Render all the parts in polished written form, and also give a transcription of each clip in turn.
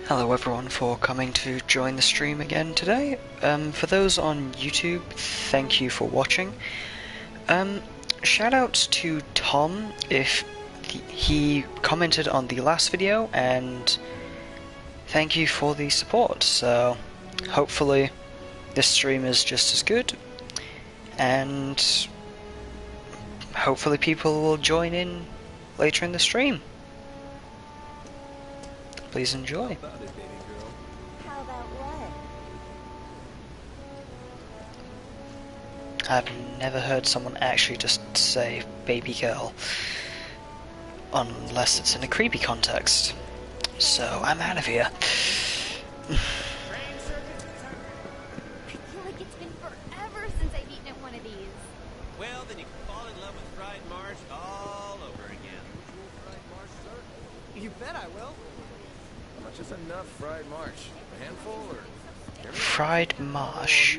Hello everyone for coming to join the stream again today. For those on YouTube, thank you for watching. Shoutouts to Tom if he commented on the last video, and thank you for the support. So hopefully this stream is just as good, and hopefully people will join in later in the stream. Please enjoy. How about what? I've never heard someone actually just say baby girl, unless it's in a creepy context. So I'm out of here. I feel like it's been forever since I've eaten at one of these. Well, then you can fall in love with fried marsh all over again. You bet I will. How much is enough fried marsh? A handful or? Fried marsh.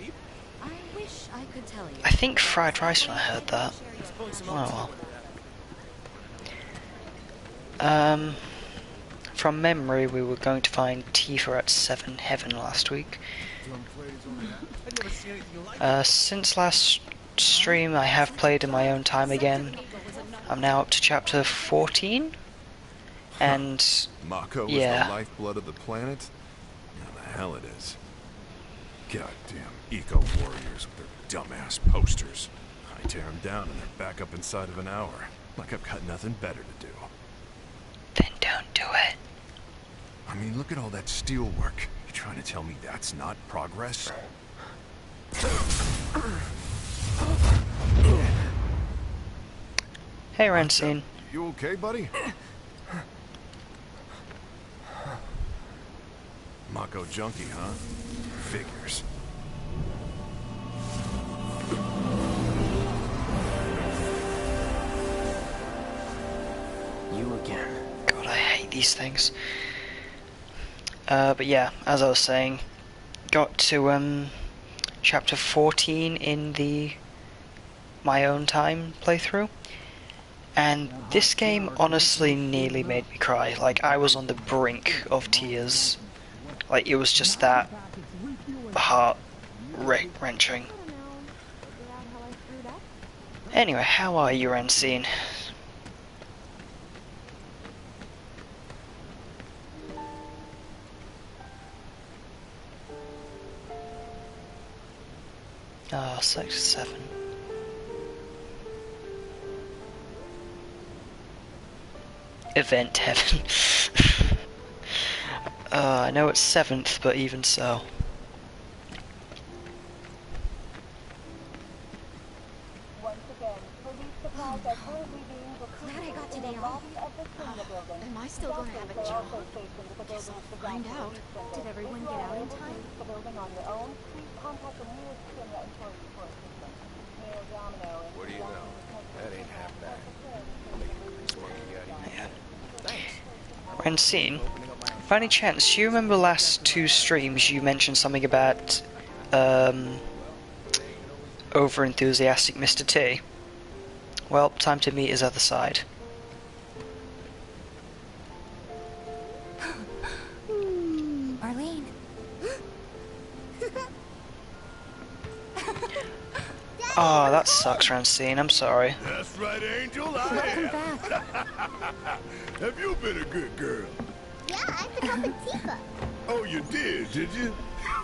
I wish I could tell you. I think fried rice when I heard that. Oh well. From memory, we were going to find Tifa at 7 Heaven last week. Since last stream, I have played in my own time again. I'm now up to chapter 14. And Mako yeah. is the lifeblood of the planet? Yeah, the hell it is. Goddamn eco-warriors with their dumbass posters. I tear them down and they're back up inside of an hour. Like I've got nothing better to do. Then don't do it. I mean, look at all that steel work. You trying to tell me that's not progress? Hey, Rancine. You okay, buddy? Mako junkie, huh? Figures. You again. God, I hate these things. But yeah, as I was saying, got to chapter 14 in the my own time playthrough, and this game honestly nearly made me cry. Like, I was on the brink of tears. Like, it was just that heart-wrenching. Anyway, how are you, Rancine? Ah, Sector 7. Event Heaven. I know it's 7th, but even so. Glad I got today off. Am I still going to have a job? Guess I'll find out. Did everyone get out in time? What do you know? That ain't half bad. Rancine, by any chance, do you remember last two streams you mentioned something about over-enthusiastic Mr. T? Well, time to meet his other side. Arlene. Oh, that sucks, Rancine. I'm sorry. That's right, Angel. Welcome back. Have you been a good girl? Yeah, I picked up a Tifa. Oh, you did you?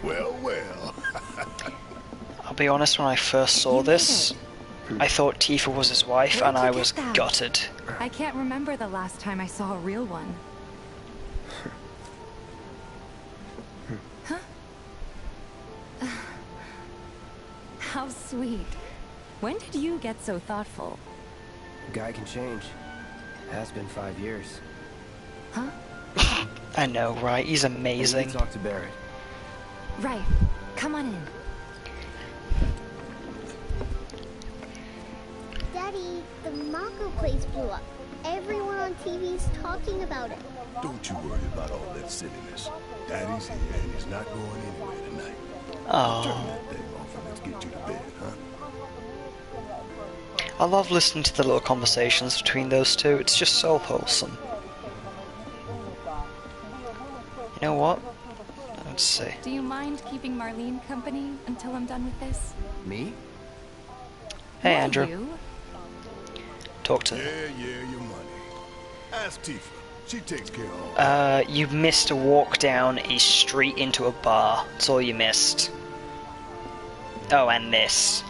Well, well. I'll be honest, when I first saw this, I thought Tifa was his wife, and I was gutted. I can't remember the last time I saw a real one. Huh? How sweet. When did you get so thoughtful? Guy can change. Has been 5 years. Huh? I know, right? He's I need amazing. to talk to Barrett. Right. Come on in. Daddy, the Mako place blew up. Everyone on TV's talking about it. Don't you worry about all that silliness. Daddy's here and he's not going anywhere tonight. Oh, Turn that thing off and let's get you to bed, huh? I love listening to the little conversations between those two. It's just so wholesome. You know what? Let's see. Do you mind keeping Marlene company until I'm done with this? Me? Hey, Why Andrew. you? Talk to Yeah, your money. Ask Tifa. She takes care of all. You missed a walk down a street into a bar. That's all you missed. Oh, and this.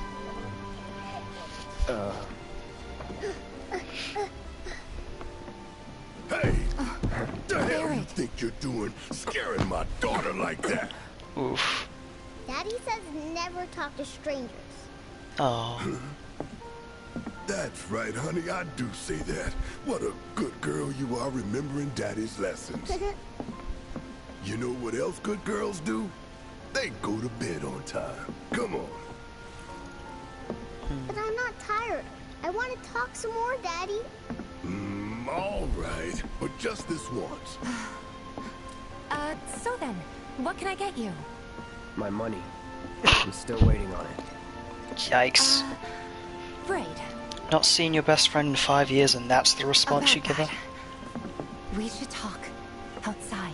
Hey! The hell you Barrett. think you're doing, scaring my daughter like that? Oof. Daddy says never talk to strangers. Oh. That's right, honey, I do say that. What a good girl you are remembering Daddy's lessons. You know what else good girls do? They go to bed on time. Come on. But I'm not tired. I want to talk some more, Daddy. All right, but just this once. So then, what can I get you? My money. I'm still waiting on it. Yikes. Right. Not seen your best friend in 5 years and that's the response About you give her? that, we should talk outside.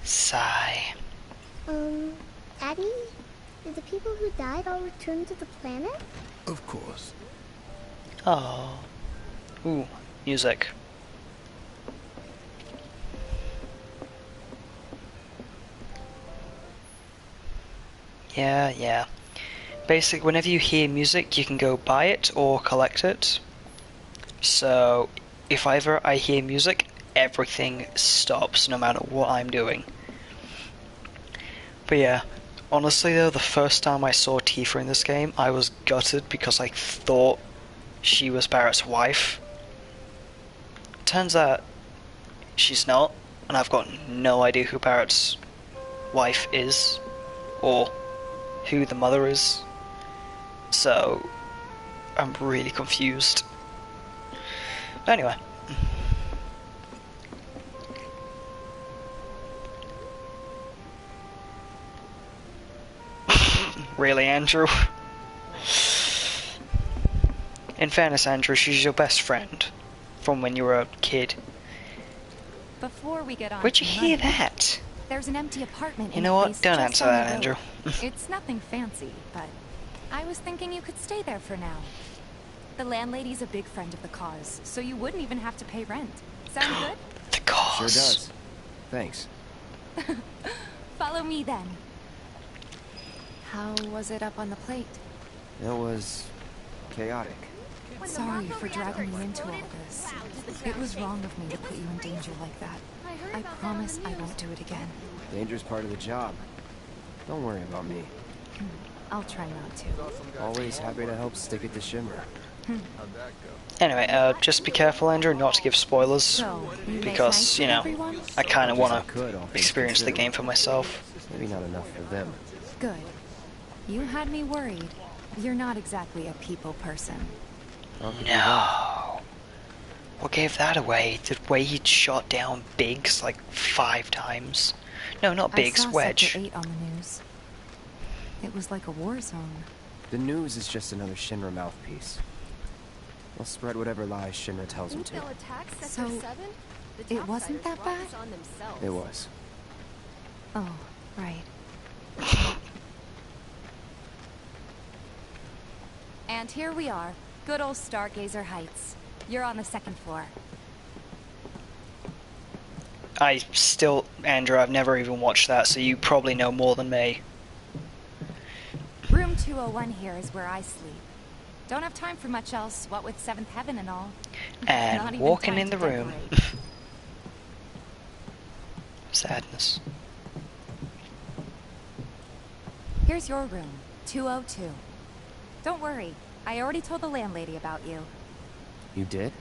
Sigh. Daddy? Did the people who died all return to the planet? Of course. Oh. Ooh, music. Yeah. Basically, whenever you hear music, you can go buy it or collect it. So, if ever I hear music, everything stops, no matter what I'm doing. But yeah, honestly though, the first time I saw Tifa in this game, I was gutted because I thought she was Barrett's wife. Turns out, she's not, and I've got no idea who Barrett's wife is, or who the mother is. So, I'm really confused. But anyway. Really, Andrew? In fairness, Andrew, she's your best friend from when you were a kid. Before we get on Where'd you to hear money, that? there's an empty apartment You in know a what? place Don't just answer down that, the Andrew. road. It's nothing fancy, but I was thinking you could stay there for now. The landlady's a big friend of the cause, so you wouldn't even have to pay rent. Sound good? The cause. Sure does. Thanks. Follow me then. How was it up on the plate? It was chaotic. Sorry for dragging you into all this. It was wrong of me to put you in danger like that. I promise I won't do it again. Danger's part of the job. Don't worry about me. I'll try not to. Always happy to help stick it to Shimmer. Anyway, just be careful, Andrew, not to give spoilers, So, you make nice because, for you know, everyone? I kind of want I could, all to things experience the considered. game for myself. Maybe not enough for them. Good. You had me worried. You're not exactly a people person. How could you not? No. What gave that away? The way he shot down Biggs like 5 times. No, not Biggs, I saw Wedge. Sector 8 on the news. It was like a war zone. The news is just another Shinra mouthpiece. They'll spread whatever lies Shinra tells them to. So, it wasn't that bad? It was. Oh, right. And here we are. Good old Stargazer Heights. You're on the 2nd floor. Andrew, I've never even watched that, so you probably know more than me. Room 201 here is where I sleep. Don't have time for much else, what with 7th Heaven and all. Not And even walking time in to the room. decorate. Sadness. Here's your room, 202. Don't worry, I already told the landlady about you. You did?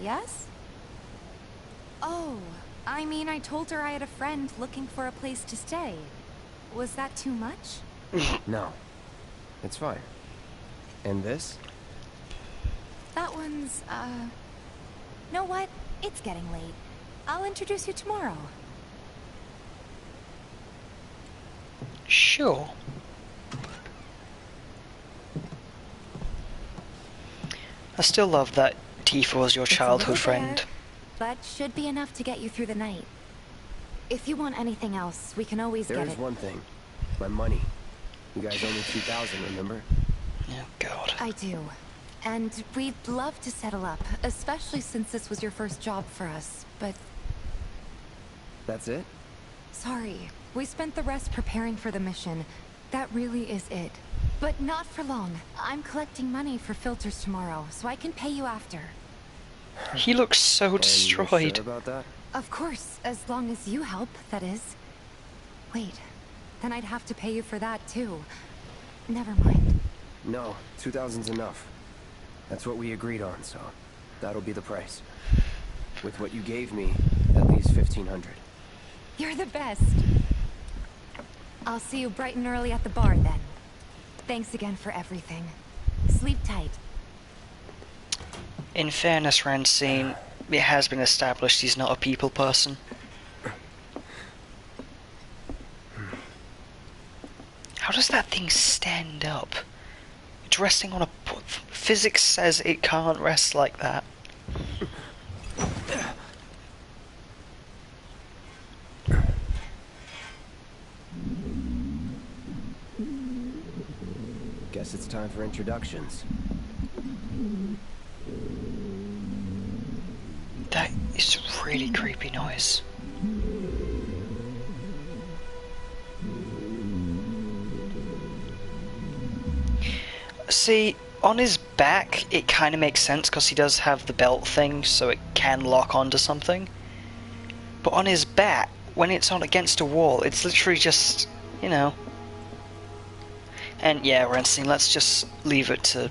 Yes? Oh, I mean, I told her I had a friend looking for a place to stay. Was that too much? No. It's fine. And this? That one's, know what? It's getting late. I'll introduce you tomorrow. Sure. I still love that Tifa was your It's a childhood little friend. bare, but should be enough to get you through the night. If you want anything else, we can always There get is it. one thing. My money. You guys owe me 2,000, remember? Oh god. I do. And we'd love to settle up, especially since this was your first job for us, but That's it? sorry. We spent the rest preparing for the mission. That really is it. But not for long. I'm collecting money for filters tomorrow, so I can pay you after. He looks so And you're destroyed. sure about that? Of course, as long as you help, that is. Wait, then I'd have to pay you for that too. Never mind. No, 2,000's enough. That's what we agreed on, so that'll be the price. With what you gave me, that leaves 1,500. You're the best. I'll see you bright and early at the bar then. Thanks again for everything. Sleep tight. In fairness, Rancine, it has been established he's not a people person. How does that thing stand up? It's resting on a... Physics says it can't rest like that. Guess it's time for introductions. That is a really creepy noise. See, on his back, it kind of makes sense because he does have the belt thing, so it can lock onto something. But on his back, when it's on against a wall, it's literally just, you know. And yeah, Rancine, let's just leave it to...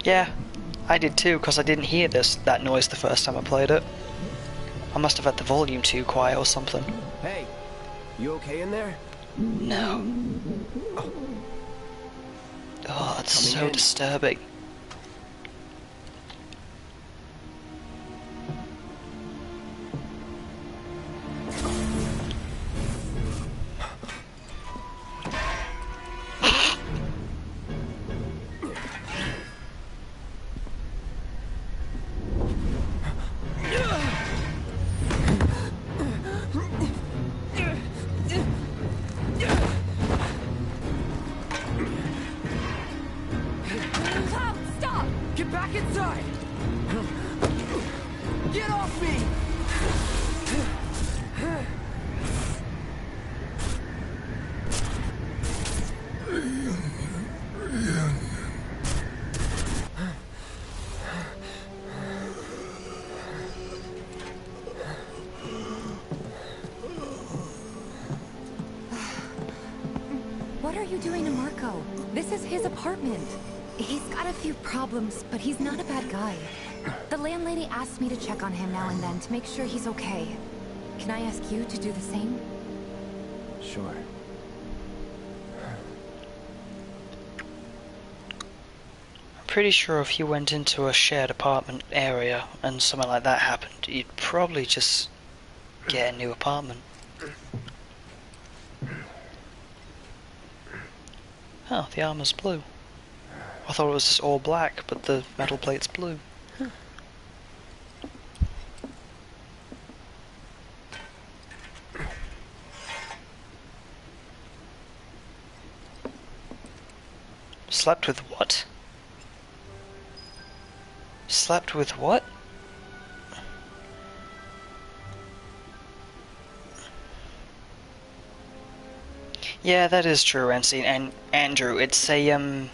Yeah, I did too, because I didn't hear that noise the first time I played it. I must have had the volume too quiet or something. Hey, you okay in there? No. Oh, that's so Coming in. disturbing. Cloud, stop! Get back inside! Get off me! What are you doing to Marco? This is his apartment. He's got a few problems, but he's not a bad guy. The landlady asked me to check on him now and then to make sure he's okay. Can I ask you to do the same? Sure. I'm pretty sure if you went into a shared apartment area and something like that happened, you'd probably just get a new apartment. Oh, the armor's blue. I thought it was just all black, but the metal plate's blue. Slept with what? Slept with what? Yeah, that is true, Rancine. And Andrew, it's a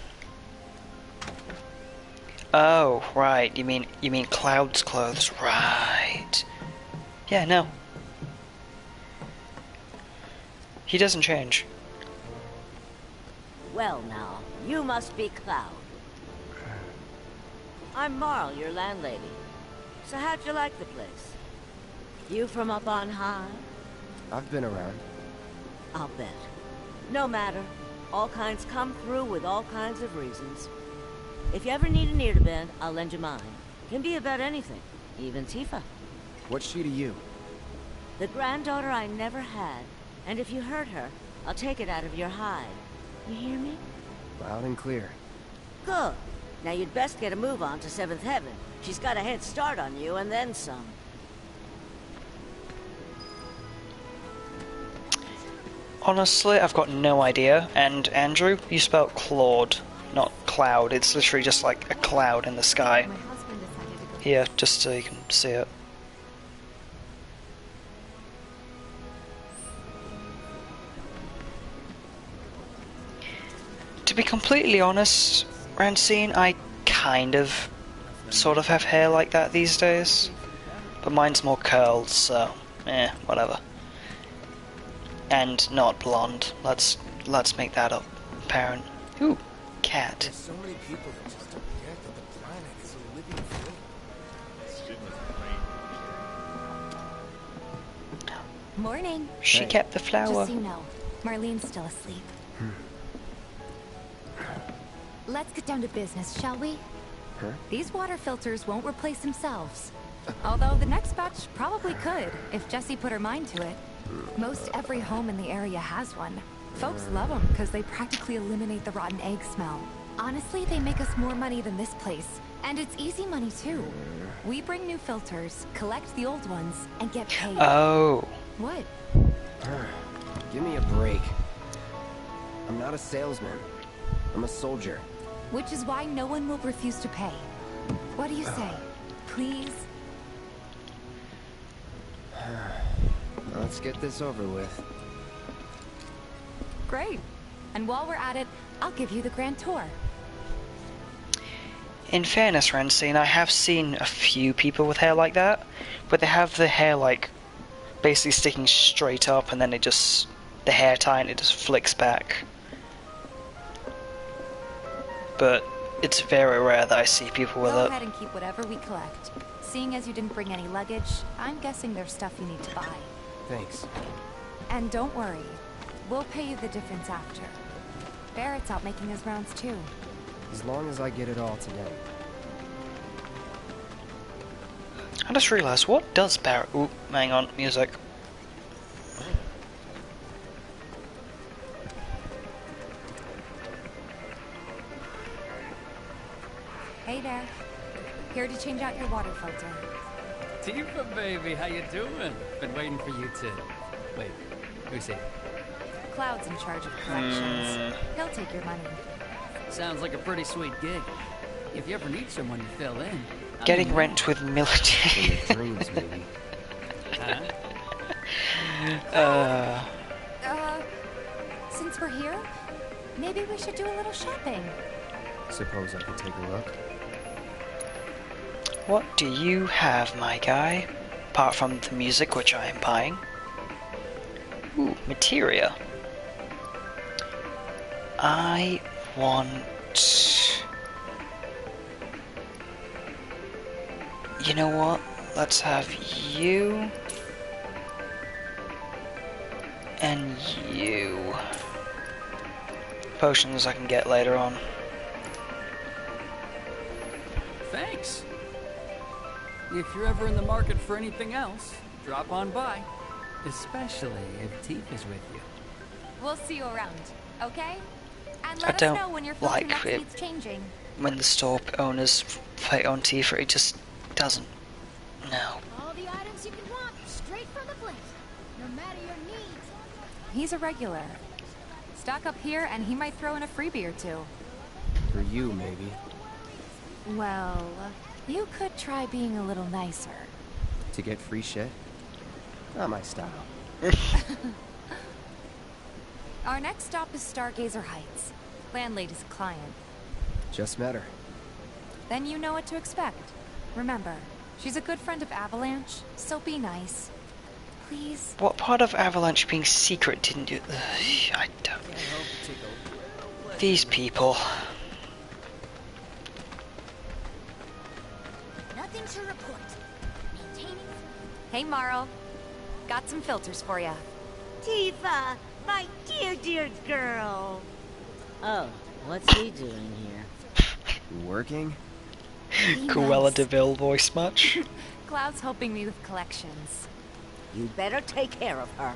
Oh, right. You mean Cloud's clothes, right? Yeah, no. He doesn't change. Well now, you must be Cloud. I'm Marl, your landlady. So how'd you like the place? You from up on high? I've been around. I'll bet. No matter. All kinds come through with all kinds of reasons. If you ever need an ear to bend, I'll lend you mine. Can be about anything, even Tifa. What's she to you? The granddaughter I never had. And if you hurt her, I'll take it out of your hide. You hear me? Loud and clear. Good. Now you'd best get a move on to 7th Heaven. She's got a head start on you, and then some. Honestly, I've got no idea. And Andrew, you spelled Claude, not cloud. It's literally just like a cloud in the sky. My husband decided to go. Here, just so you can see it. To be completely honest, Rancine, I kind of, sort of have hair like that these days. But mine's more curled, so, whatever. And not blonde. Let's make that up apparent. Ooh, cat. There's so many people that just don't get that the planet is a living thing. Morning. She kept the flower. Just so you know, Marlene's still asleep. Let's get down to business, shall we? Huh? These water filters won't replace themselves. Although the next batch probably could, if Jessie put her mind to it. Most every home in the area has one. Folks love them because they practically eliminate the rotten egg smell. Honestly, they make us more money than this place. And it's easy money too. We bring new filters, collect the old ones, and get paid. Oh. What? Give me a break. I'm not a salesman. I'm a soldier. Which is why no one will refuse to pay. What do you say? Please? Let's get this over with. Great. And while we're at it, I'll give you the grand tour. In fairness, Rancine, I have seen a few people with hair like that, but they have the hair like basically sticking straight up and then it just, the hair tie and it just flicks back. But it's very rare that I see people with Go it. ahead and keep whatever we collect. Seeing as you didn't bring any luggage, I'm guessing there's stuff you need to buy. Thanks. And don't worry, we'll pay you the difference after. Barrett's out making his rounds too. As long as I get it all today. I just realised, what does Barrett... Ooh, hang on, music. Hey there. Here to change out your water filter. Tifa, baby, how you doing? Been waiting for you to... Wait, who's he? Cloud's in charge of collections. He'll take your money. Sounds like a pretty sweet gig. If you ever need someone to fill in... Getting rent with military. Dreams, maybe. Huh? Since we're here, maybe we should do a little shopping. Suppose I could take a look. What do you have, my guy? Apart from the music, which I am buying. Ooh, materia. I want... You know what? Let's have you... and you. Potions I can get later on. Thanks. If you're ever in the market for anything else, drop on by. Especially if Tifa's with you. We'll see you around, okay? And I let us don't know when your filter like next it. needs changing. When the store owners fight on Tifa, it just doesn't. No. All the items you can want, straight from the place. No matter your needs. He's a regular. Stock up here and he might throw in a freebie or two. For you, maybe. Well, you could try being a little nicer. To get free shit? Not my style. Our next stop is Stargazer Heights. Landlady's client. Just met her. Then you know what to expect. Remember, she's a good friend of Avalanche, so be nice. Please? What part of Avalanche being secret didn't you... Ugh, I don't... These people... Nothing to report. Maintaining. Hey, Marl. Got some filters for ya. Tifa, my dear, dear girl. Oh, what's he doing here? Working? Cruella nice. DeVille voice match. Cloud's helping me with collections. You better take care of her.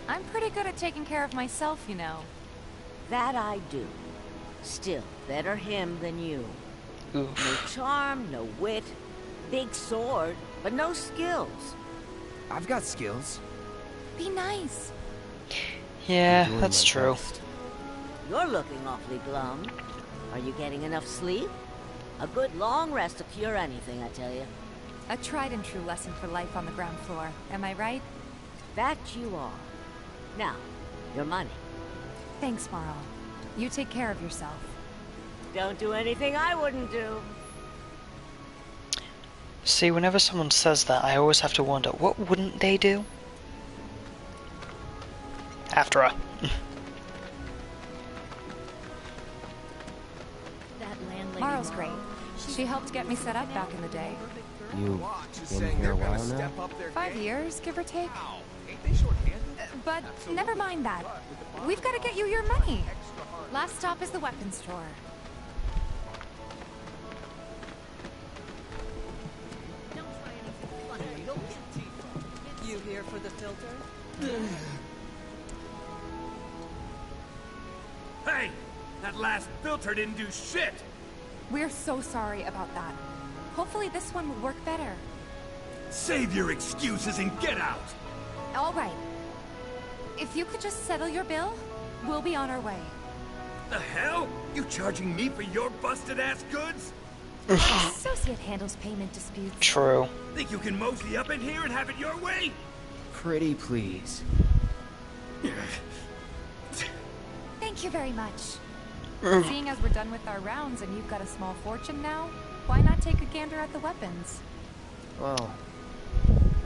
I'm pretty good at taking care of myself, you know. That I do. Still, better him than you. Oof. No charm, no wit, big sword, but no skills. I've got skills. Be nice. Yeah, Doing that's my true. best. You're looking awfully glum. Are you getting enough sleep? A good long rest to cure anything, I tell you. A tried and true lesson for life on the ground floor. Am I right? That you are. Now, your money. Thanks, Marl. You take care of yourself. Don't do anything I wouldn't do. See, whenever someone says that, I always have to wonder, what wouldn't they do? After her. Marl's great. She helped get me set up back in the day. You been here a while now? 5 years, give or take. But never mind that. We've got to get you your money. Last stop is the weapons store. You here for the filter? Hey! That last filter didn't do shit! We're so sorry about that. Hopefully this one will work better. Save your excuses and get out! All right. If you could just settle your bill, we'll be on our way. The hell? You charging me for your busted-ass goods? Associate handles payment disputes. True. Think you can mosey up in here and have it your way? Pretty please. Thank you very much. Seeing as we're done with our rounds and you've got a small fortune now, why not take a gander at the weapons? Well,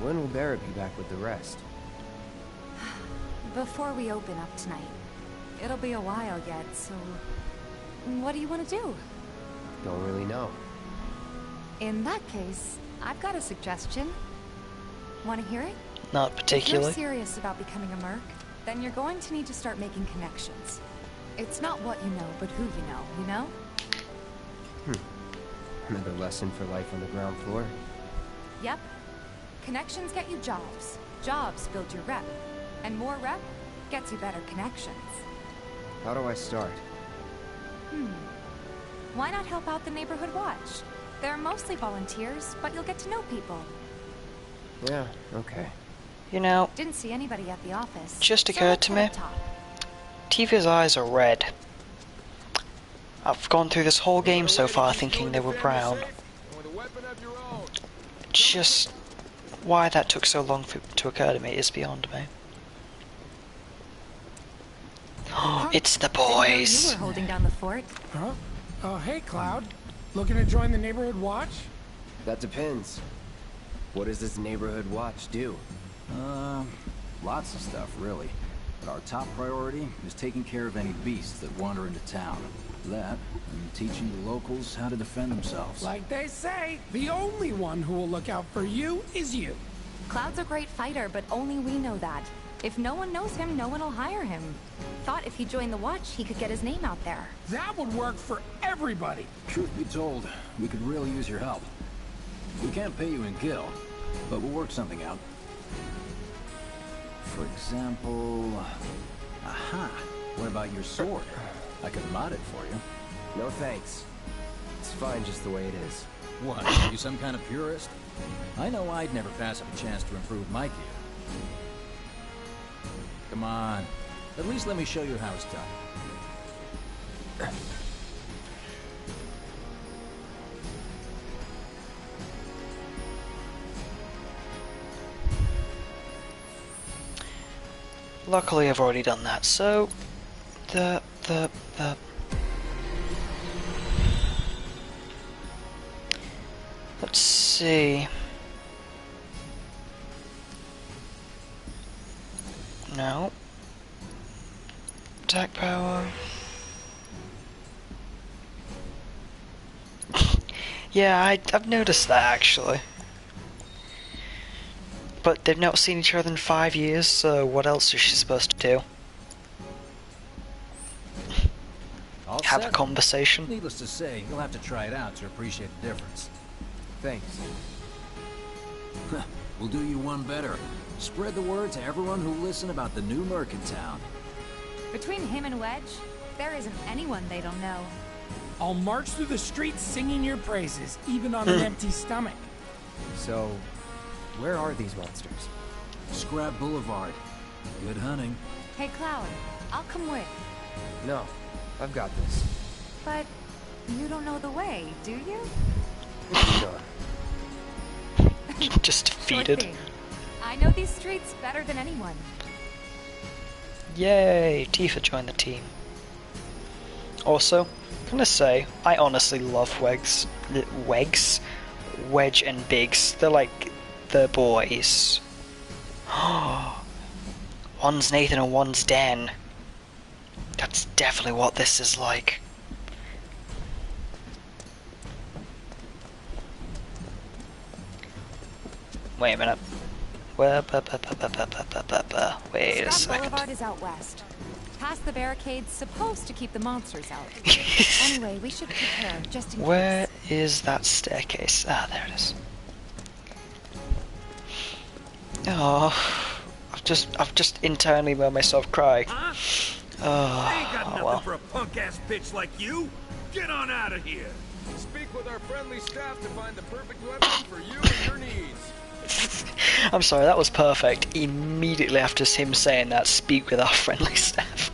when will Barrett be back with the rest? Before we open up tonight. It'll be a while yet, so... What do you want to do? Don't really know. In that case, I've got a suggestion. Want to hear it? Not If particularly. you're serious about becoming a merc, then you're going to need to start making connections. It's not what you know, but who you know? Another lesson for life on the ground floor. Yep. Connections get you jobs. Jobs build your rep. And more rep gets you better connections. How do I start? Why not help out the neighborhood watch? They're mostly volunteers, but you'll get to know people. Yeah, okay. You know, Didn't see anybody at the office. just so occurred let's to head me. up top. Tifa's eyes are red. I've gone through this whole game so far thinking they were brown. Just why that took so long to occur to me is beyond me. It's the Didn't know boys. You were holding down the fort. Huh? Oh, hey, Cloud. Looking to join the neighborhood watch? That depends. What does this neighborhood watch do? Lots of stuff, really. But our top priority is taking care of any beasts that wander into town. That, and teaching the locals how to defend themselves. Like they say, the only one who will look out for you is you. Cloud's a great fighter, but only we know that. If no one knows him, no one will hire him. Thought if he joined the watch, he could get his name out there. That would work for everybody. Truth be told, we could really use your help. We can't pay you in gil, but we'll work something out. For example... Aha! What about your sword? I could mod it for you. No thanks. It's fine just the way it is. What, are you some kind of purist? I know I'd never pass up a chance to improve my gear. Come on. At least let me show you how it's done. Luckily I've already done that, so let's see. No. Attack power. Yeah, I've noticed that actually. But they've not seen each other in 5 years, so what else is she supposed to do? All Have a set. conversation? Needless to say, you'll have to try it out to appreciate the difference. Thanks. We'll do you one better. Spread the word to everyone who listen about the new merc in town. Between him and Wedge, There isn't anyone they don't know. I'll march through the streets singing your praises, even on an empty stomach. So, where are these monsters? Scrap Boulevard. Good hunting. Hey, Cloud, I'll come with. No, I've got this. But you don't know the way, do you? Sure. Just Sure defeated. thing. I know these streets better than anyone. Yay! Tifa joined the team. Also, I'm gonna say, I honestly love Wedge and Biggs. They're like the boys. One's Nathan and one's Dan. That's definitely what this is like. Wait a minute. Wait a Scrap second. Boulevard is out west. Past the barricades, supposed to keep the monsters out. Anyway, we should prepare, just in Where case. is that staircase? Ah, there it is. Oh, I've just internally made myself cry. Huh? Oh, I ain't got nothing well. for a punk-ass bitch like you. Get on out of here. Speak with our friendly staff to find the perfect weapon for you and your needs. I'm sorry, that was perfect. Immediately after him saying that, speak with our friendly staff.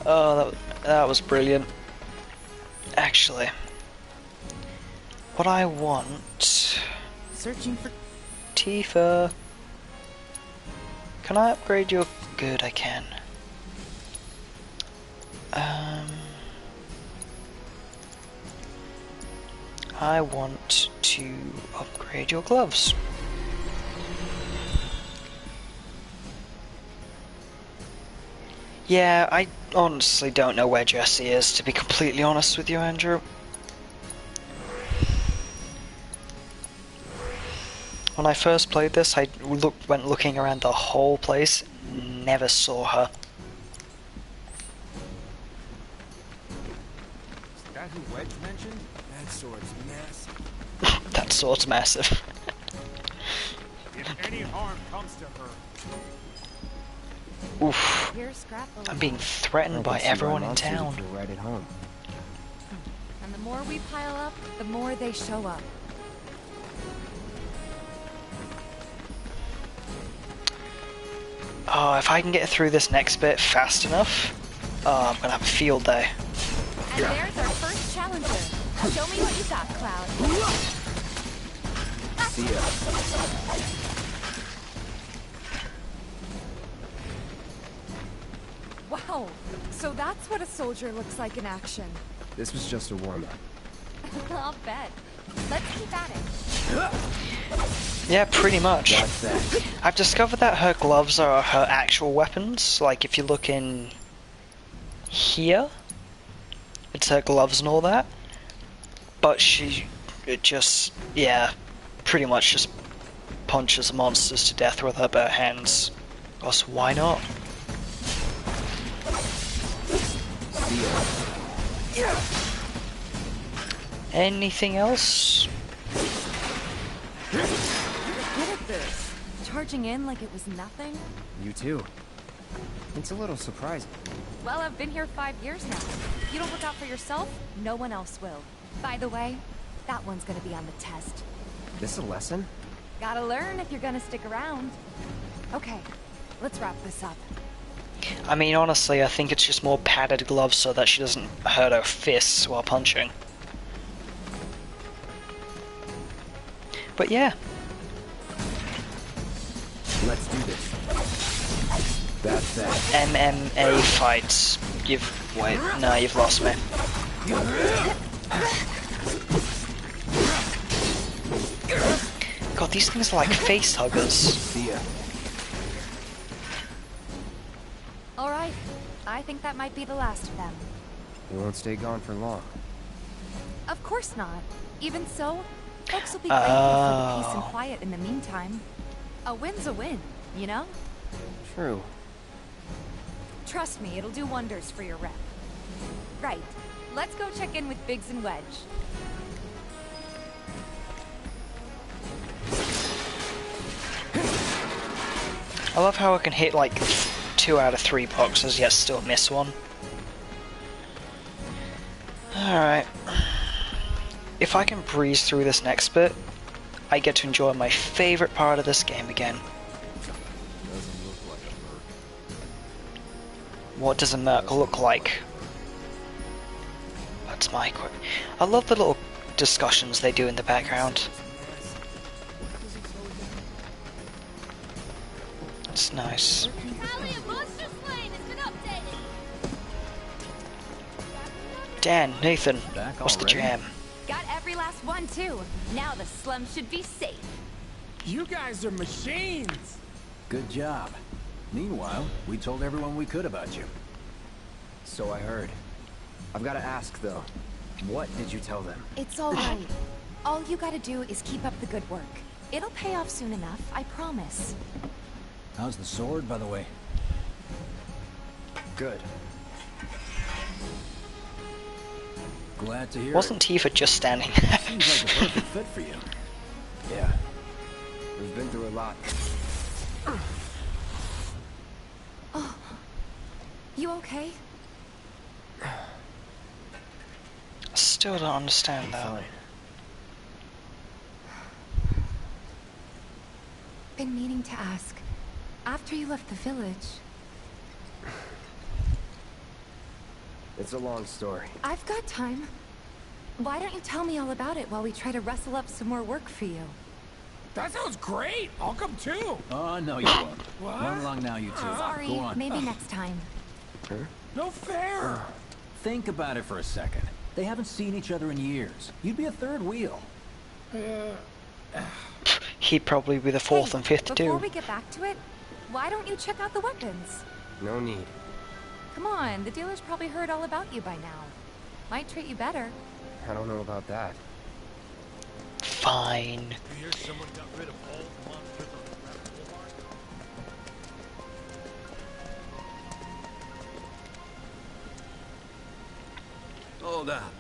Oh, that was brilliant. Actually, what I want... Searching for... Tifa. Can I upgrade your... Good, I can. I want to upgrade your gloves. Yeah, I honestly don't know where Jesse is, to be completely honest with you, Andrew. When I first played this, I went looking around the whole place, never saw her. Is that who Wedge mentioned? That sword's massive. That sword's massive. If any harm comes to her, Oof. Here's Scrap Boulevard. I'm being threatened by everyone in town. Feel right at home. And the more we pile up, the more they show up. Oh, if I can get through this next bit fast enough, oh, I'm gonna have a field day. And there's our first challenger. Show me what you got, Cloud. See ya. Wow, so that's what a soldier looks like in action. This was just a warm-up. I'll bet. Let's keep at it. Yeah, pretty much. What's that? I've discovered that her gloves are her actual weapons. Like, if you look in here, it's her gloves and all that. But yeah, pretty much just punches monsters to death with her bare hands. Because why not? See ya. Anything else? Good at this. Charging in like it was nothing? You too. It's a little surprising. Well, I've been here 5 years now. If you don't look out for yourself, no one else will. By the way, that one's gonna be on the test. This a lesson? Gotta learn if you're gonna stick around. Okay, let's wrap this up. I mean, honestly, I think it's just more padded gloves so that she doesn't hurt her fists while punching. But yeah. Let's do this. That's that. MMA fights. Wait, no, you've lost me. God, these things are like face huggers. See ya. Alright, I think that might be the last of them. We won't stay gone for long. Of course not. Even so, folks will be grateful for the peace and quiet in the meantime. A win's a win, you know? True. Trust me, it'll do wonders for your rep. Right, let's go check in with Biggs and Wedge. I love how I can hit like 2 out of 3 boxes yet still miss one. Alright. If I can breeze through this next bit, I get to enjoy my favorite part of this game again. What does a merc look like? That's my question. I love the little discussions they do in the background. It's nice. Dan, Nathan, what's the jam? Got every last one too. Now the slums should be safe. You guys are machines. Good job. Meanwhile, we told everyone we could about you. So I heard. I've got to ask, though. What did you tell them? It's all right. All you gotta do is keep up the good work. It'll pay off soon enough, I promise. How's the sword, by the way? Good. Glad to hear Wasn't Tifa just standing there? Seems like a perfect fit for you. Yeah. We've been through a lot. Oh. You okay? Still don't understand that. Fine. Been meaning to ask. After you left the village... It's a long story. I've got time. Why don't you tell me all about it while we try to rustle up some more work for you? That sounds great. I'll come too. Oh, no you won't. What? Run along now, you two. Sorry, Go on. maybe next time. Huh? No fair. Think about it for a second. They haven't seen each other in years. You'd be a third wheel. He'd probably be the fourth and fifth Before too. we get back to it, why don't you check out the weapons? No need. Come on, the dealer's probably heard all about you by now. Might treat you better. I don't know about that. Fine. You hear someone got rid of all the monsters on the Blackheart Boulevard? Hold up.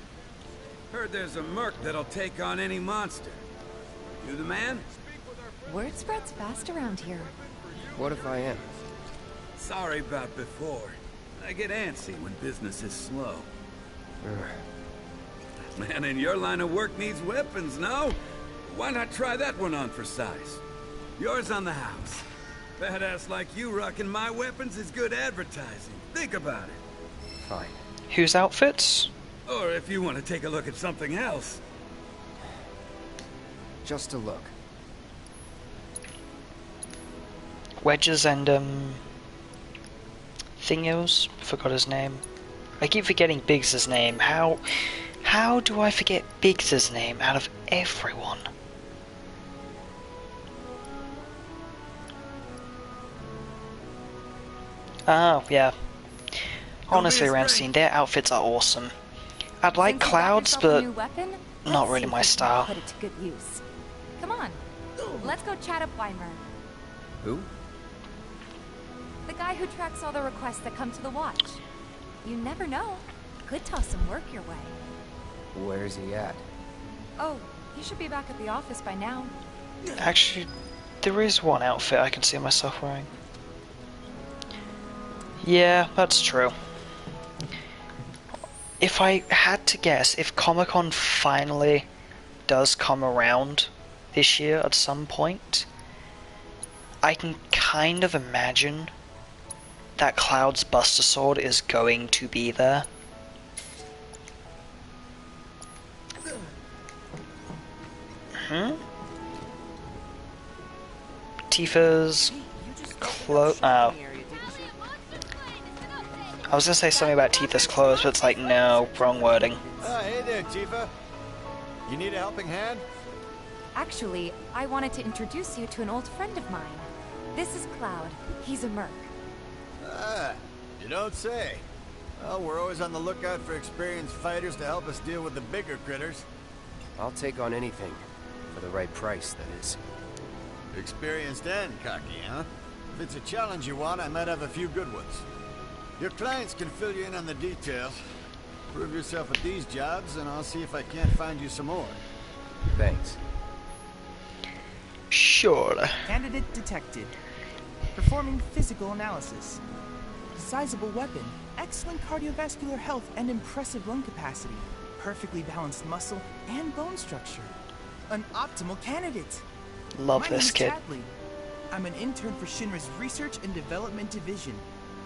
Heard there's a merc that'll take on any monster. You the man? Word spreads fast around here. What if I am? Sorry about before. I get antsy when business is slow. Man in your line of work needs weapons, no? Why not try that one on for size? Yours on the house. Badass like you rocking my weapons is good advertising. Think about it. Fine. Whose outfits? Or if you want to take a look at something else. Just a look. Wedges and Thingos? Forgot his name. I keep forgetting Biggs' name. How do I forget Biggs' name out of everyone? Oh, yeah. Honestly, Ramstein, their outfits are awesome. I'd like Since you got Cloud's, yourself a but new weapon, not let's really see my if you can style. Put it to good use. Come on, let's go chat up Weimer, Who? the guy who tracks all the requests that come to the watch. You never know. Could toss some work your way. Where's he at? Oh, he should be back at the office by now. Actually, there is one outfit I can see myself wearing. Yeah, that's true. If I had to guess, if Comic-Con finally does come around this year at some point, I can kind of imagine that Cloud's Buster Sword is going to be there. Tifa's clothes. Oh. I was gonna say something about Tifa's clothes, but it's like, no, wrong wording. Hey there, Tifa. You need a helping hand? Actually, I wanted to introduce you to an old friend of mine. This is Cloud. He's a merc. Ah, you don't say. Well, we're always on the lookout for experienced fighters to help us deal with the bigger critters. I'll take on anything. For the right price, that is. Experienced and cocky, huh? If it's a challenge you want, I might have a few good ones. Your clients can fill you in on the details. Prove yourself at these jobs, and I'll see if I can't find you some more. Thanks. Sure. Candidate detected. Performing physical analysis. Sizable weapon, excellent cardiovascular health, and impressive lung capacity. perfectly balanced muscle and bone structure. An optimal candidate. Love My this name's kid. Chadley. I'm an intern for Shinra's Research and Development Division.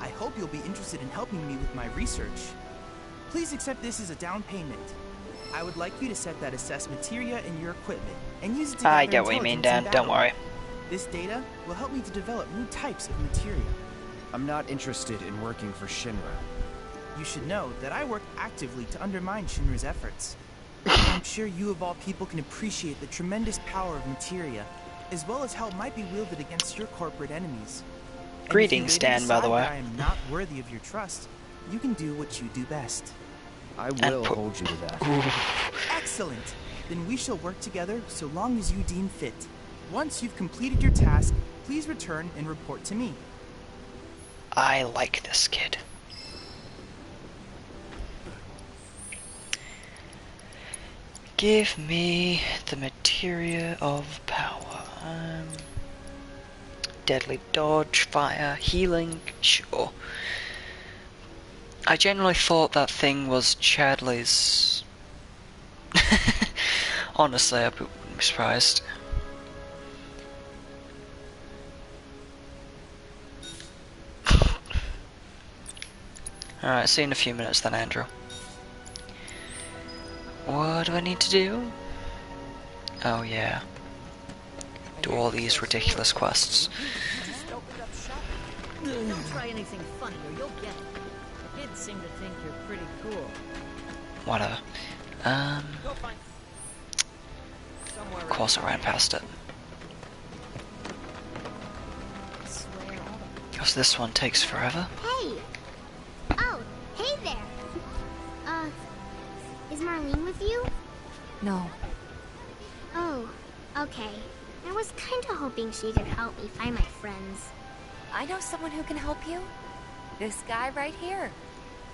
I hope you'll be interested in helping me with my research. Please accept this as a down payment. I would like you to set that assess materia in your equipment and use it to I gather get what you mean, intelligence Dan. in Don't battle. worry. This data will help me to develop new types of materia. I'm not interested in working for Shinra. You should know that I work actively to undermine Shinra's efforts. I'm sure you of all people can appreciate the tremendous power of materia, as well as how it might be wielded against your corporate enemies. And Greetings, if you later Dan, by the decide way. that I am not worthy of your trust, you can do what you do best. I will hold you to that. Excellent! Then we shall work together so long as you deem fit. Once you've completed your task, please return and report to me. I like this kid. Give me the materia of power. Deadly dodge, fire, healing, sure. I generally thought that thing was Chadley's. Honestly, I wouldn't be surprised. Alright, see you in a few minutes then, Andrew. What do I need to do? Oh yeah. Do all these ridiculous quests. Don't try anything funny or you'll get it. The kids seem to think you're pretty cool. Whatever. Of course I ran past it. Because this one takes forever. Hey! Oh, hey there! Is Marlene with you? No. Oh, okay. I was kinda hoping she could help me find my friends. I know someone who can help you. This guy right here.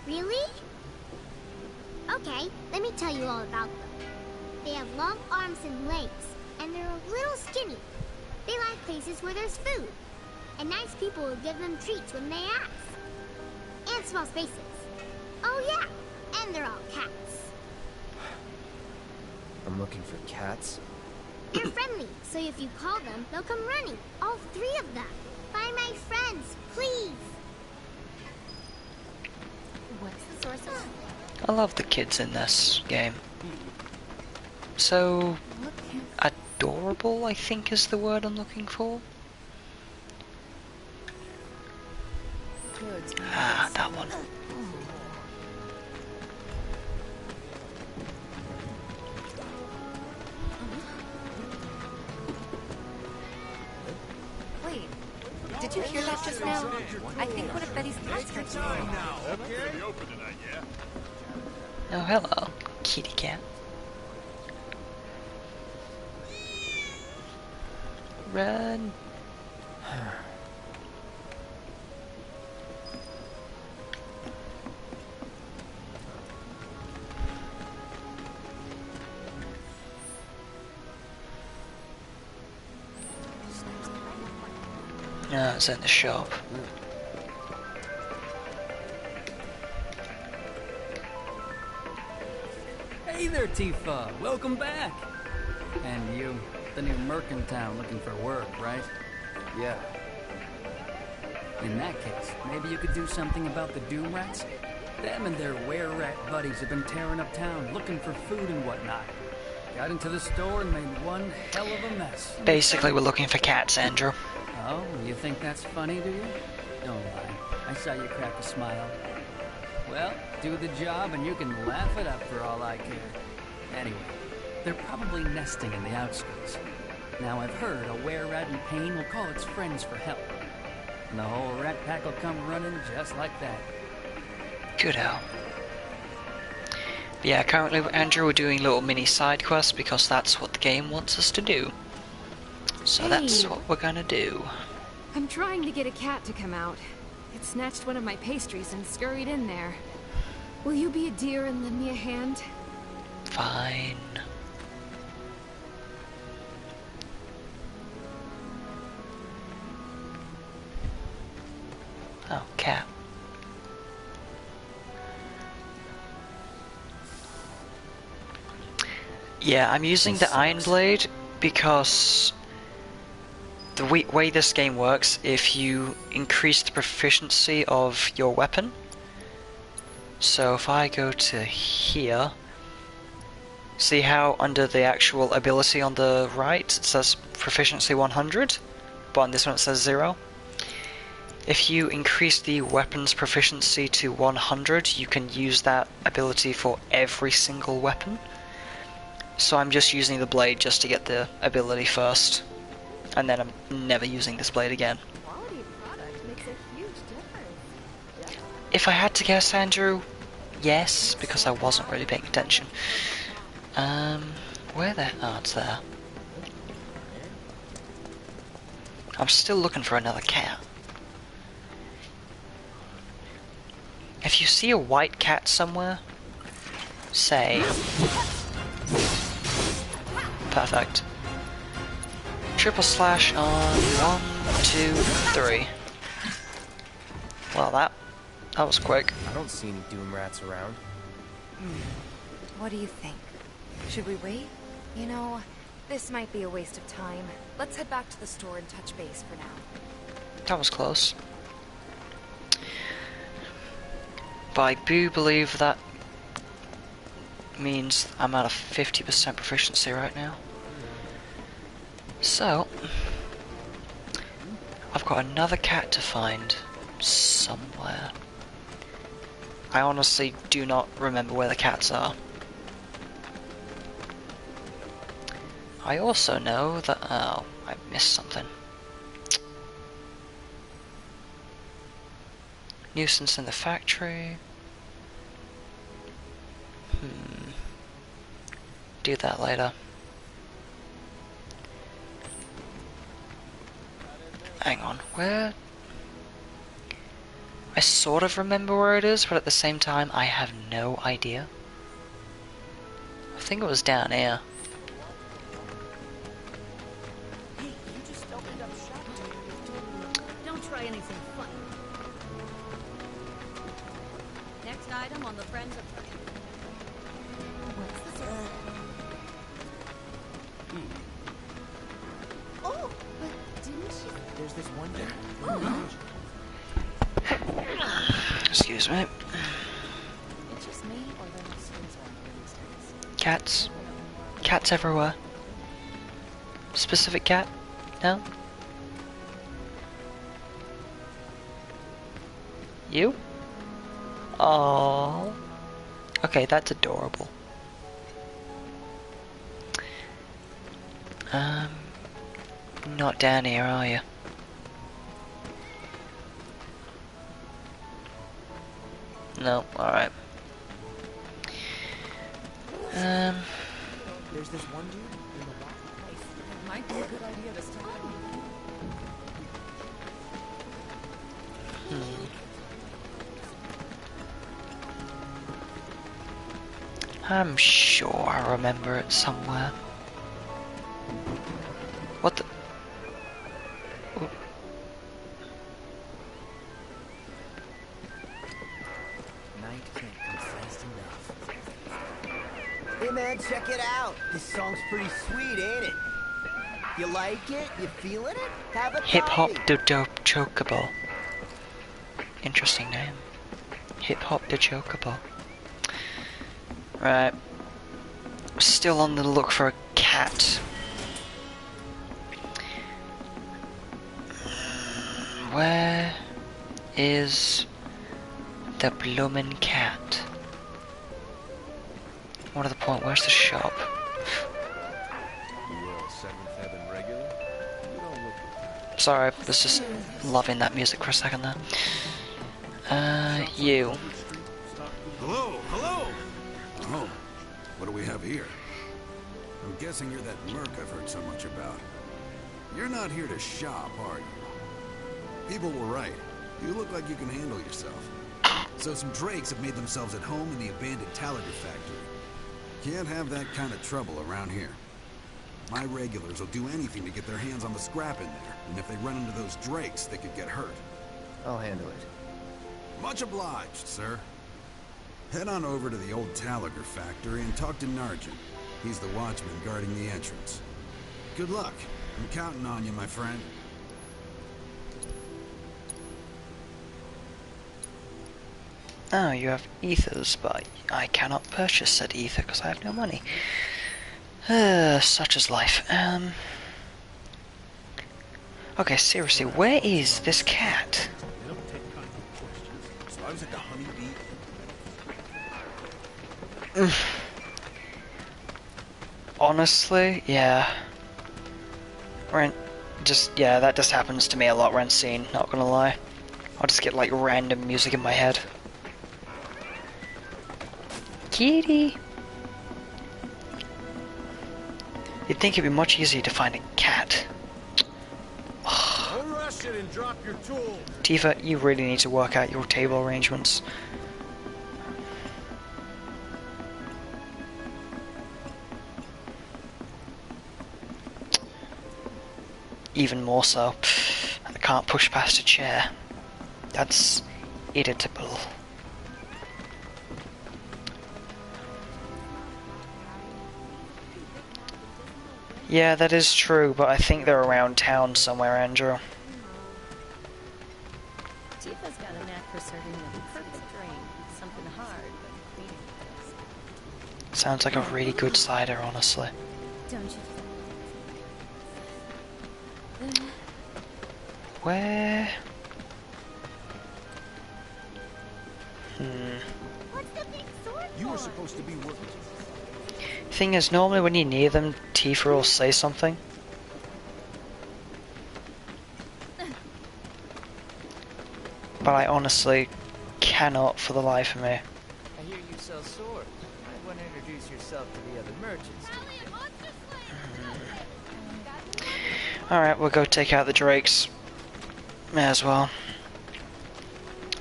Really? Okay, let me tell you all about them. They have long arms and legs, and they're a little skinny. They like places where there's food, and nice people will give them treats when they ask. And small spaces. Oh yeah, and they're all cats. I'm looking for cats. They're friendly, so if you call them, they'll come running. All 3 of them. Find my friends, please. What's the source of... I love the kids in this game. So adorable, I think is the word I'm looking for. Ah, that one. Wait, did you hear that just now? I think one of Betty's cats got you. Oh, hello, kitty cat. Run. No, it's in the shop. Hey there, Tifa. Welcome back. And you, the new merc in town looking for work, right? Yeah. In that case, maybe you could do something about the Doom Rats? Them and their were-rat buddies have been tearing up town, looking for food and whatnot. Got into the store and made one hell of a mess. Basically, we're looking for cats, Andrew. Oh, you think that's funny, do you? Don't lie. I saw you crack a smile. Well, do the job and you can laugh it up for all I care. Anyway, they're probably nesting in the outskirts. Now I've heard a were-rat in pain will call its friends for help. And the whole rat pack will come running just like that. Good hell. But yeah, currently, Andrew, we're doing little mini side quests because that's what the game wants us to do. So that's Hey. what we're gonna do. I'm trying to get a cat to come out. It snatched one of my pastries and scurried in there. Will you be a dear and lend me a hand? Fine. Oh, cat. Yeah, I'm using the Iron Blade because the way this game works, if you increase the proficiency of your weapon, so if I go to here, see how under the actual ability on the right it says proficiency 100, but on this one it says 0? If you increase the weapon's proficiency to 100, you can use that ability for every single weapon. So I'm just using the blade just to get the ability first, and then I'm never using this blade again. Quality of product makes a huge difference. If I had to guess, Andrew, yes, because I wasn't really paying attention. Where the... oh, it's there. I'm still looking for another cat. If you see a white cat somewhere, say... Perfect. Triple slash on 1, 2, 3. Well, that was quick. I don't see any doom rats around. What do you think? Should we wait? You know, this might be a waste of time. Let's head back to the store and touch base for now. That was close. But I do believe that means I'm at a 50% proficiency right now. So, I've got another cat to find somewhere. I honestly do not remember where the cats are. I also know that... oh, I missed something. Nuisance in the factory. Do that later. Hang on, where... I sort of remember where it is, but at the same time I have no idea. I think it was down here. Hey, you just opened up shop. Don't try anything funny. Next item on the Friends of... What's this? Oh, but didn't she? There's this one there. Excuse me. It's just me, or there are skins around here these days. Cats. Cats everywhere. Specific cat? No? You? Aww. Okay, that's adorable. Not down here, are you? No, alright. There's this one dude in the marketplace. It might be a good idea to stop. I'm sure I remember it somewhere. What the... Ooh. Night can't come fast enough. Hey man, check it out. This song's pretty sweet, ain't it? You like it? You feeling it? Have a Hip Hop copy. the Dope Chocobo. Interesting name. Hip Hop the Chocobo. Right. Still on the look for a cat. Where is the bloomin' cat? What are the point? Where's the shop? Sorry, I was just loving that music for a second there. You. Hello, hello! Oh, what do we have here? I'm guessing you're that merc I've heard so much about. You're not here to shop, are you? People were right. You look like you can handle yourself. So some Drakes have made themselves at home in the abandoned Talaga factory. Can't have that kind of trouble around here. My regulars will do anything to get their hands on the scrap in there, and if they run into those Drakes, they could get hurt. I'll handle it. Much obliged, sir. Head on over to the old Talaga factory and talk to Narjan. He's the watchman guarding the entrance. Good luck. I'm counting on you, my friend. Oh, you have ethers, but I cannot purchase said ether because I have no money. Such is life. Okay, seriously, where is this cat? So I was at the honeybee. Honestly, yeah. That just happens to me a lot when scene, not gonna lie. I'll just get like random music in my head. Kitty! You'd think it'd be much easier to find a cat. Don't rush it and drop your tool. Tifa, you really need to work out your table arrangements. Even more so. I can't push past a chair. That's irritable. Yeah, that is true, but I think they're around town somewhere, Andrew. Tifa's got a knack for serving the perfect drink. Something hard, but creamy. Sounds like a really good cider, honestly. Don't you? Where? What's the big sword You were supposed to be working. Thing is, normally when you're near them, Tifa will say something. But I honestly cannot for the life of me. I hear you sell swords. Might want to introduce yourself to the other merchants. Alright, we'll go take out the drakes. May as well.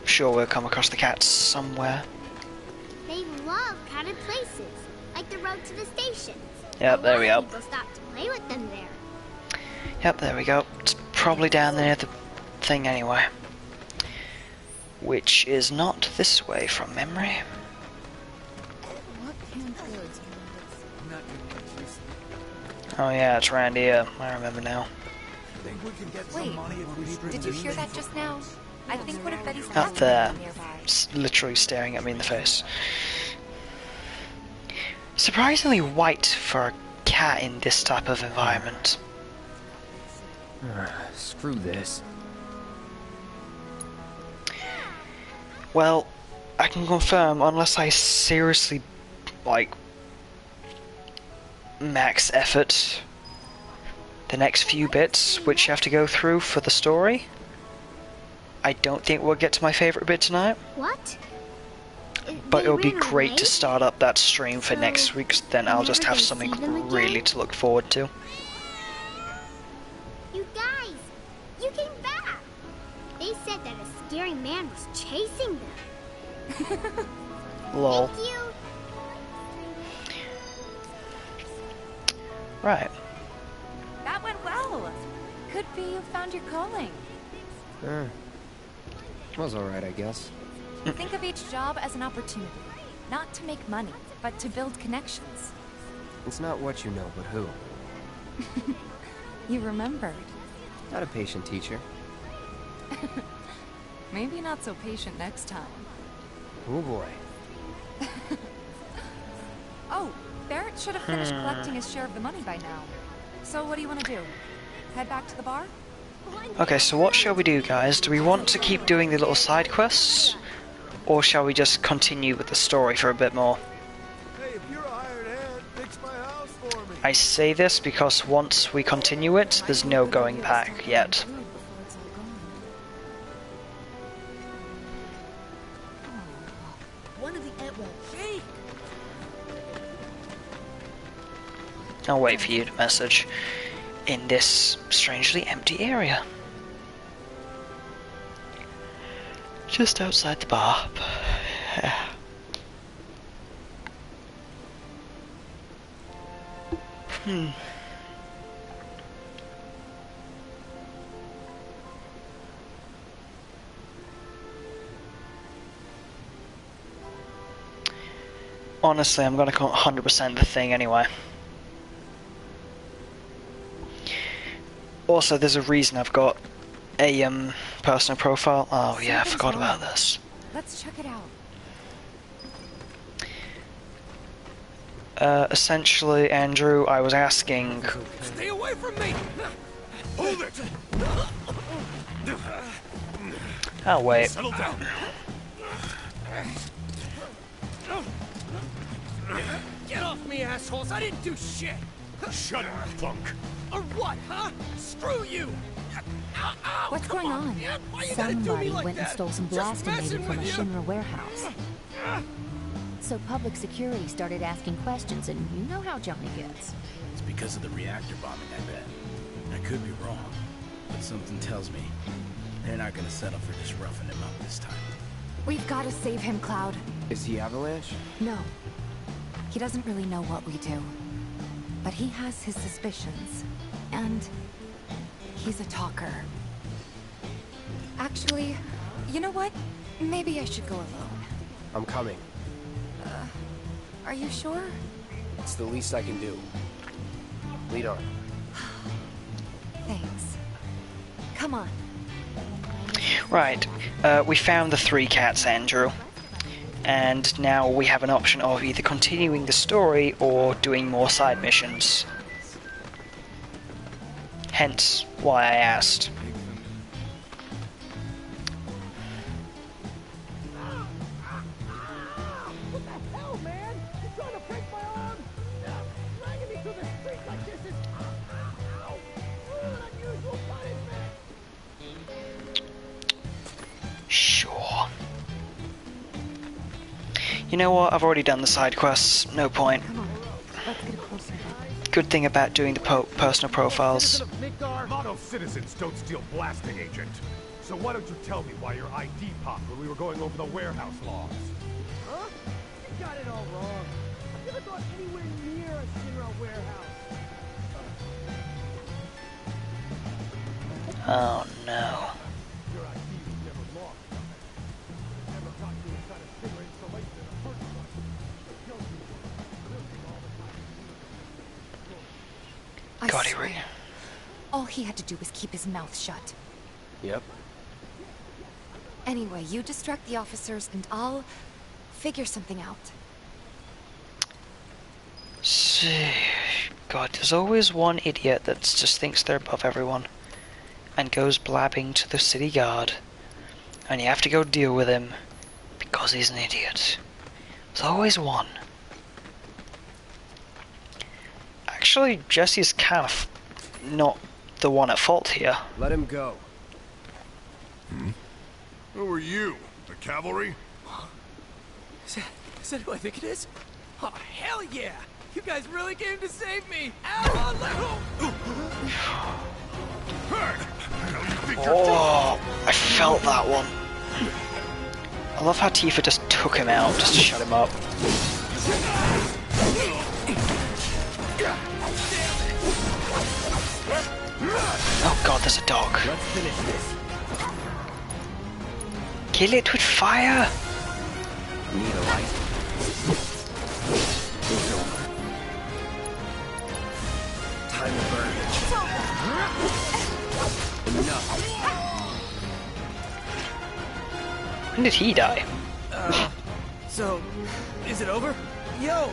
Sure, we'll come across the cats somewhere. They love crowded places, like the road to the station. Yep, there we go. People stop to play with them there. Yep, there we go. It's probably down there, the thing anyway. Which is not this way from memory. Oh yeah, it's around here. I remember now. Wait, did you hear that just now? I think one of Betty's Up cats there. might be nearby. Literally staring at me in the face. Surprisingly white for a cat in this type of environment. Screw this. Well, I can confirm, unless I seriously, like, max effort the next few bits which you have to go through for the story, I don't think we'll get to my favourite bit tonight. What? But They it would be ran great away? to start up that stream for next week, then I'll just have something really to look forward to. You guys, you came back. They said that a scary man was chasing them. Lol. Thank you. Right. That went well. Could be you found your calling. Was alright, I guess. Think of each job as an opportunity. Not to make money, but to build connections. It's not what you know, but who. You remembered. Not a patient teacher. Maybe not so patient next time. Oh boy. Oh, Barrett should have finished collecting his share of the money by now. So what do you want to do? Head back to the bar? Okay, so what shall we do, guys? Do we want to keep doing the little side quests? Or shall we just continue with the story for a bit more? Hey, if you're a hired hand, fix my house for me. I say this because once we continue it, there's no going back yet. One of the ant won't shake. I'll wait for you to message in this strangely empty area. Just outside the bar. Honestly, I'm gonna 100% the thing anyway. Also, there's a reason I've got a personal profile. Oh yeah, I Something's forgot about wrong. this. Let's check it out. Essentially, Andrew, I was asking. Stay away from me! Hold it! Oh wait. Settle down. Get off me, assholes! I didn't do shit! Shut up, punk! Or what, huh? Screw you! Ow, ow, What's come going on, on? man. Why you gotta do me Somebody like went and that? stole some Just blasting messing from a with you. Shinra warehouse. So public security started asking questions, and you know how Johnny gets. It's because of the reactor bombing, I bet. I could be wrong, but something tells me they're not gonna settle for just roughing him up this time. We've got to save him, Cloud. Is he Avalanche? No. He doesn't really know what we do. But he has his suspicions. And he's a talker. Actually, you know what? Maybe I should go alone. I'm coming. Are you sure? It's the least I can do. Lead on. Thanks. Come on. Right, we found the 3 cats, Andrew. And now we have an option of either continuing the story or doing more side missions. Hence why I asked. Sure. You know what? I've already done the side quests. No point. Let's get a closer look. Good thing about doing the personal profiles. Model citizens don't steal blasting, Agent. So why don't you tell me why your ID popped when we were going over the warehouse logs? Huh? You got it all wrong. I've never gone anywhere near a Shinra warehouse. Oh no. Your ID was never lost. Never got you inside a Shinra installation in the first place. The guilty were living all the time. I God, swear. All he had to do was keep his mouth shut. Yep. Anyway, you distract the officers and I'll figure something out. See. God, there's always one idiot that just thinks they're above everyone and goes blabbing to the city guard. And you have to go deal with him because he's an idiot. There's always one. Actually, Jesse's kind of not the one at fault here. Let him go. Who are you? The cavalry? Is that who I think it is? Oh, hell yeah! You guys really came to save me! Ow, let go! Oh, I felt that one. I love how Tifa just took him out just to shut him up. Oh god, there's a dog. Let's finish this. Kill it with fire! Need a light? It's over. Time to burn. Enough. When did he die? So, is it over? Yo!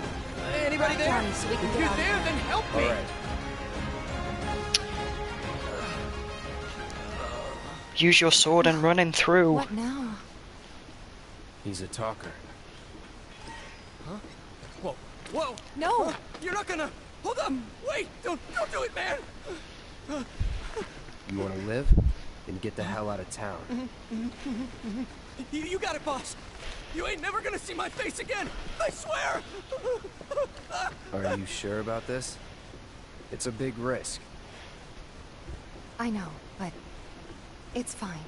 Anybody there? Johnny, so we can If get you're out of there, here. then help me! Alright. Use your sword and run him through. What now? He's a talker. Huh? Whoa! Whoa! No! You're not gonna... Hold up! Wait! Don't do it, man! You want to live? Then get the hell out of town. You got it, boss! You ain't never gonna see my face again! I swear! Are you sure about this? It's a big risk. I know, but it's fine.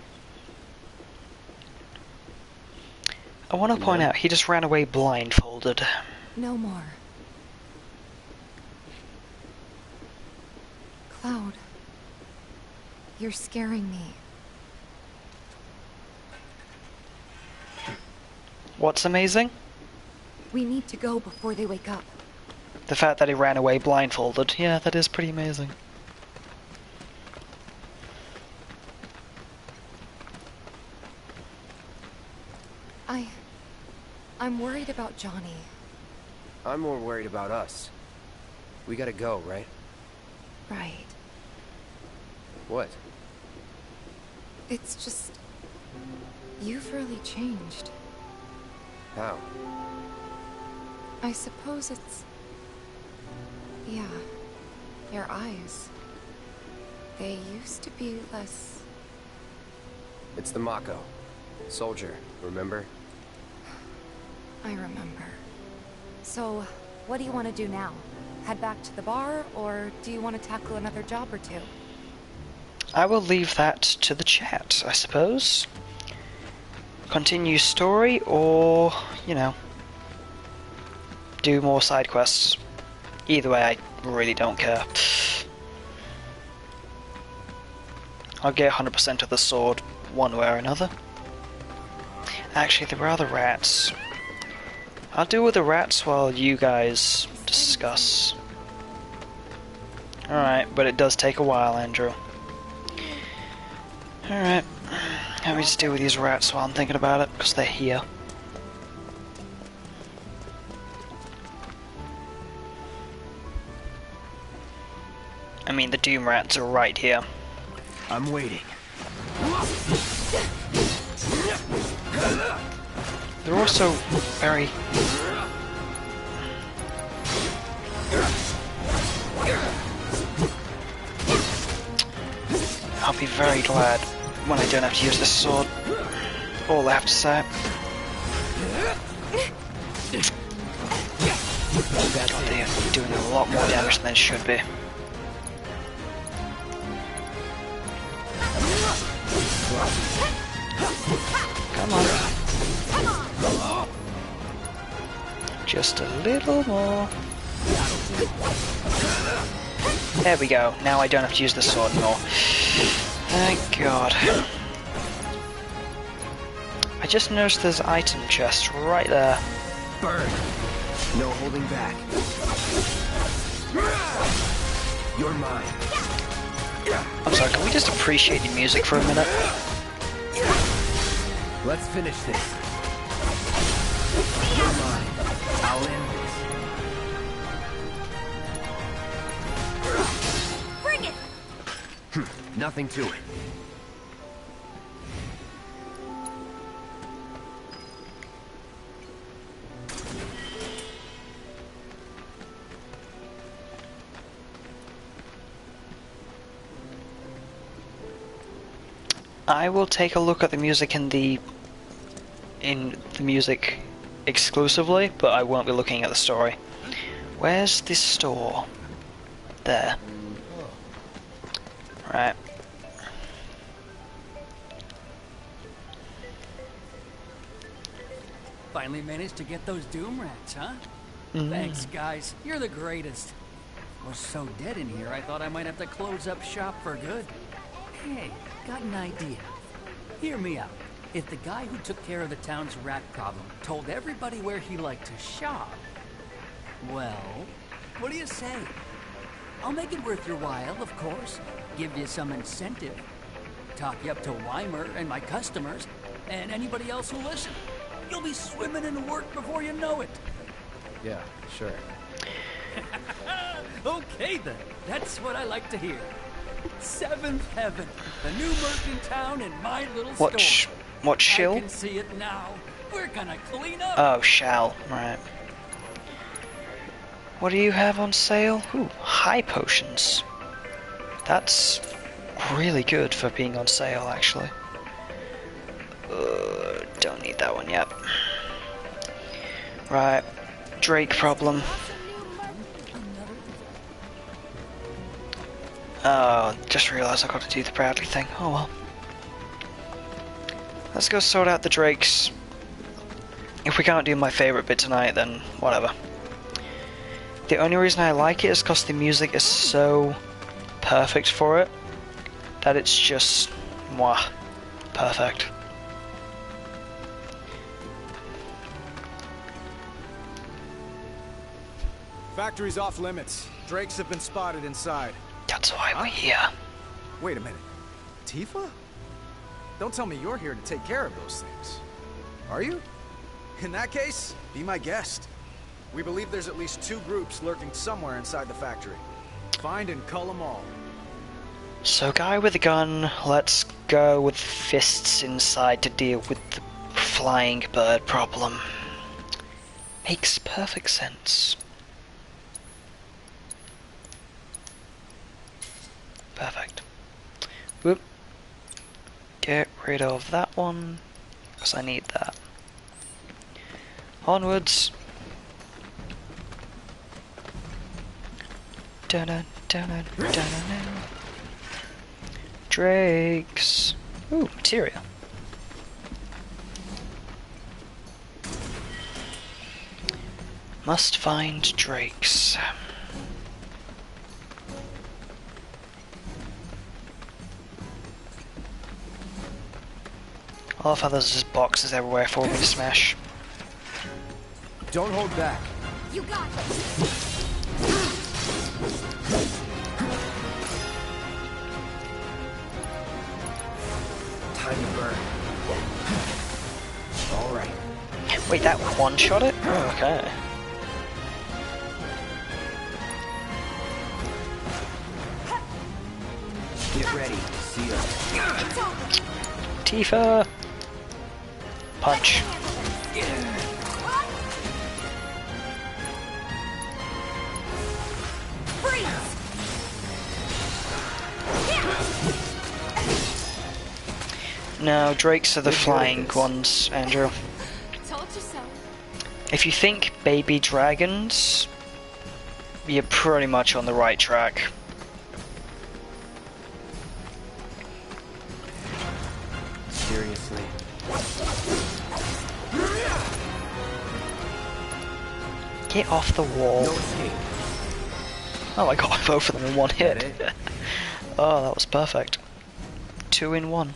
I want to point out, he just ran away blindfolded. No more. Cloud, you're scaring me. What's amazing? We need to go before they wake up. The fact that he ran away blindfolded. Yeah, that is pretty amazing. I'm worried about Johnny. I'm more worried about us. We gotta go, right? Right. What? It's just... you've really changed. How? I suppose it's... yeah. Your eyes. They used to be less... It's the Mako. Soldier, remember? I remember. So, what do you want to do now? Head back to the bar, or do you want to tackle another job or two? I will leave that to the chat, I suppose. Continue story, or, you know, do more side quests. Either way, I really don't care. I'll get 100% of the sword one way or another. Actually, there are the rats. I'll deal with the rats while you guys discuss. Alright, but it does take a while, Andrew. Alright, let me just deal with these rats while I'm thinking about it, because they're here. I mean, the Doom rats are right here. I'm waiting. They're also very... I'll be very glad when I don't have to use this sword. All I have to say. God, they are doing a lot more damage than it should be. Come on. Just a little more. There we go. Now I don't have to use the sword anymore. Thank God. I just noticed there's an item chest right there. Burn. No holding back. You're mine. I'm sorry, can we just appreciate the music for a minute? Let's finish this. You're mine. I'll end this. Bring it! Nothing to it. I will take a look at the music in the music exclusively, but I won't be looking at the story. Where's this store? There. Right. Finally managed to get those Doom rats, huh? Mm. Thanks, guys. You're the greatest. Was so dead in here, I thought I might have to close up shop for good. Hey, got an idea. Hear me out. If the guy who took care of the town's rat problem told everybody where he liked to shop, well, what do you say? I'll make it worth your while, of course. Give you some incentive. Talk you up to Weimer and my customers, and anybody else who listen. You'll be swimming in work before you know it. Yeah, sure. Okay then, that's what I like to hear. Seventh Heaven, the new merchant town in my little store. What shill? I can see it now. We're gonna clean up. Oh, shall. Right. What do you have on sale? Ooh, high potions. That's really good for being on sale, actually. Don't need that one yet. Right. Drake problem. Oh, just realised I got to do the Bradley thing. Oh well. Let's go sort out the Drakes. If we can't do my favourite bit tonight, then whatever. The only reason I like it is because the music is so perfect for it that it's just mwah, perfect. Factory's off limits. Drakes have been spotted inside. That's why we're here. Wait a minute. Tifa? Don't tell me you're here to take care of those things. Are you? In that case, be my guest. We believe there's at least 2 groups lurking somewhere inside the factory. Find and cull them all. So guy with a gun, let's go with fists inside to deal with the flying bird problem. Makes perfect sense. Perfect. Whoop. Get rid of that one, because I need that. Onwards. Dun-dun, dun-dun, dun-dun. Drakes. Ooh, materia. Must find drakes. I love how there's just boxes everywhere for me to smash. Don't hold back. You got this. Time to burn. All right. Wait, that one-shot it? Oh, okay. Get ready. See ya. Tifa! Punch. No, drakes are the flying ones, Andrew. Told you so. If you think baby dragons, you're pretty much on the right track. Seriously. Get off the wall. No escape. Oh, I got both of them in one hit. Oh, that was perfect. 2 in 1.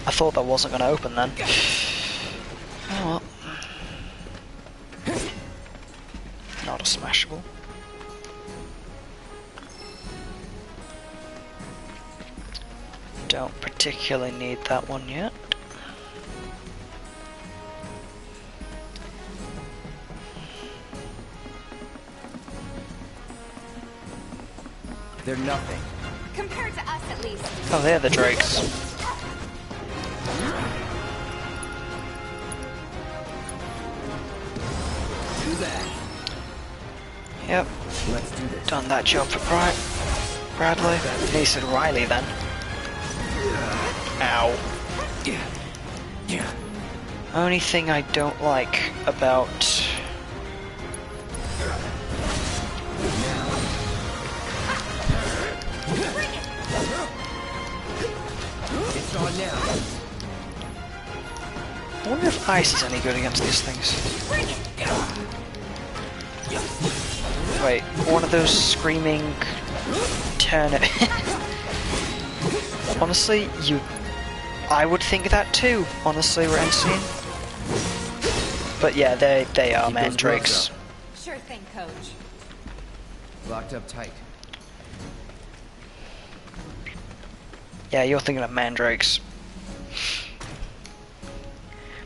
I thought that wasn't going to open then. Oh well. Not a smashable. Don't particularly need that one yet. They're nothing. Compared to us, at least. Oh, they're the drakes. Do that. Yep. Let's do this. Done that job for Bradley. He said Riley then. Ow. Only thing I don't like about... It's on now. I wonder if ice is any good against these things. Wait, one of those screaming turnip. Honestly, I would think that too. Honestly, Renstein. But yeah, they are mandrakes. Sure thing, Coach. Locked up tight. Yeah, you're thinking of mandrakes.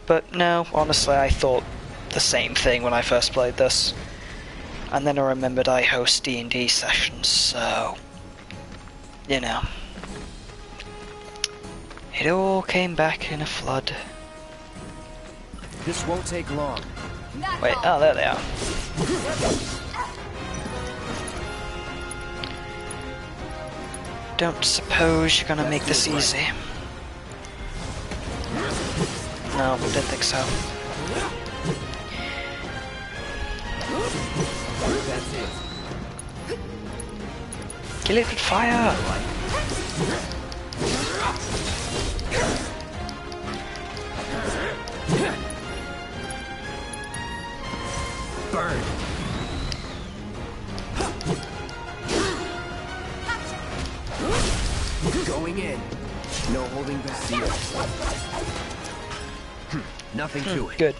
But no, honestly, I thought the same thing when I first played this. And then I remembered I host D&D sessions, so... You know. It all came back in a flood. This won't take long. Wait, oh, there they are. Don't suppose you're gonna make this easy. No, didn't think so. That's it. Kill it with fire! Burn. Going in. No holding back. Nothing to it. Good.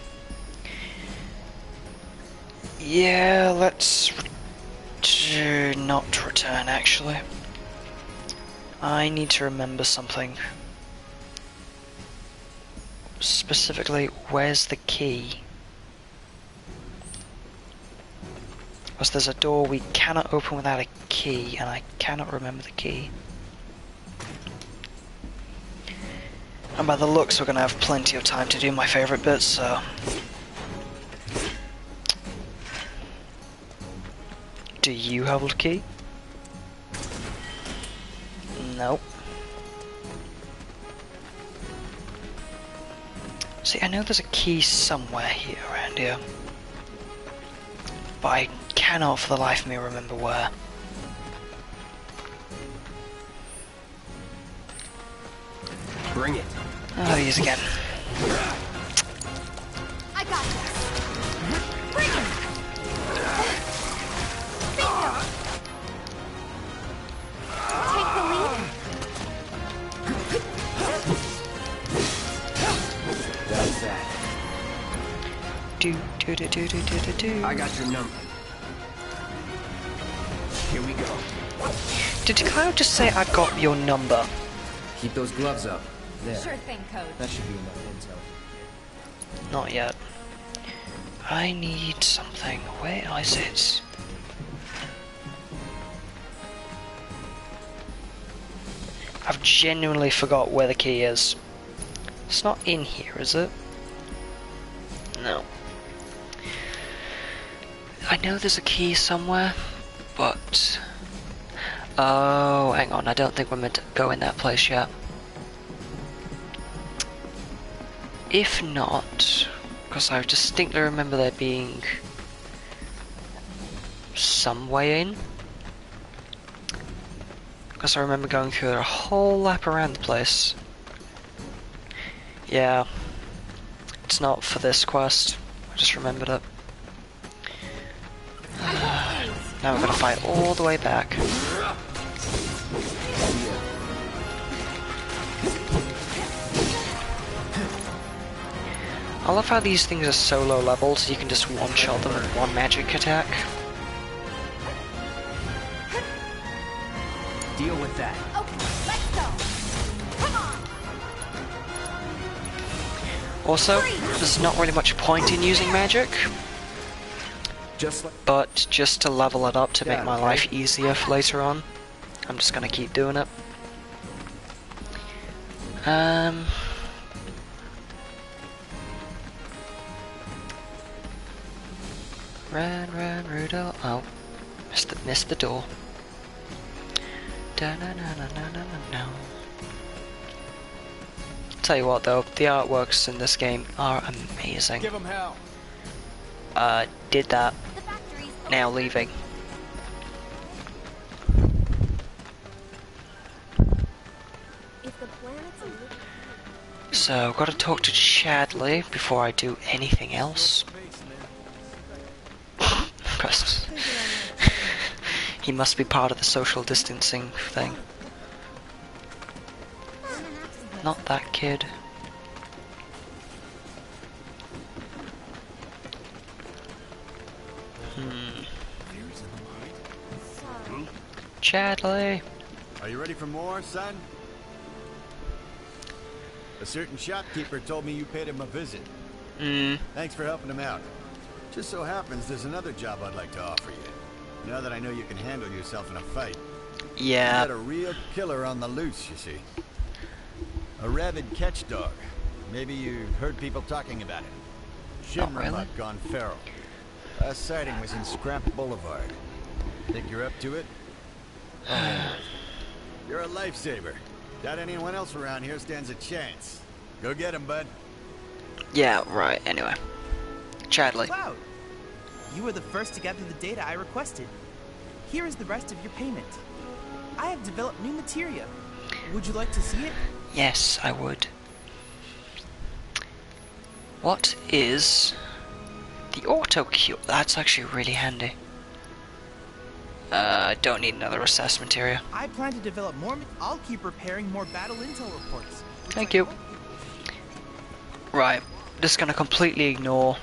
Yeah, let's not return actually. I need to remember something. Specifically, where's the key? Because there's a door we cannot open without a key, and I cannot remember the key. And by the looks, we're going to have plenty of time to do my favourite bits, so... Do you have a key? Nope. See, I know there's a key somewhere here, around here. But I cannot for the life of me remember where. Bring it. Oh, these again. I got this. Bring it. Bingo. Take the lead. That's that. I got your number. Here we go. Did Cloud just say I got your number? Keep those gloves up. There. Sure thing, Coach. That should be enough intel. Not yet. I need something. Where is it? I've genuinely forgot where the key is. It's not in here, is it? No. I know there's a key somewhere, but... Oh, hang on, I don't think we're meant to go in that place yet. If not, because I distinctly remember there being some way in. Because I remember going through a whole lap around the place. Yeah, it's not for this quest, I just remembered it. Now we're gonna fight all the way back. I love how these things are so low level, so you can just one-shot them with one magic attack. Deal with that. Okay, let's go. Come on. Also, there's not really much point in using magic, but just to level it up to make my life easier for later on, I'm just gonna keep doing it. Run, Rudolph. Oh, missed the door. Da-na-na-na-na-na-na. Tell you what though, the artworks in this game are amazing. Give 'em hell. Did that. Now leaving. If the planet's a little... So, I've got to talk to Chadley before I do anything else. Because he must be part of the social distancing thing. Not that kid. Chadley! Are you ready for more, son? A certain shopkeeper told me you paid him a visit. Thanks for helping him out. Just so happens there's another job I'd like to offer you. Now that I know you can handle yourself in a fight. Yeah. You got a real killer on the loose, you see. A rabid catch dog. Maybe you've heard people talking about it. Shinramuk gone feral. Last sighting was in Scrap Boulevard. Think you're up to it? Oh, you're a lifesaver. Doubt anyone else around here stands a chance. Go get him, bud. Yeah, right, anyway. Chadley. Cloud, you were the first to gather the data I requested. Here is the rest of your payment. I have developed new materia. Would you like to see it? Yes, I would. What is the auto cure? That's actually really handy. Don't need another assessment area. I plan to develop more. I'll keep preparing more battle intel reports. Thank you. Right, just gonna completely ignore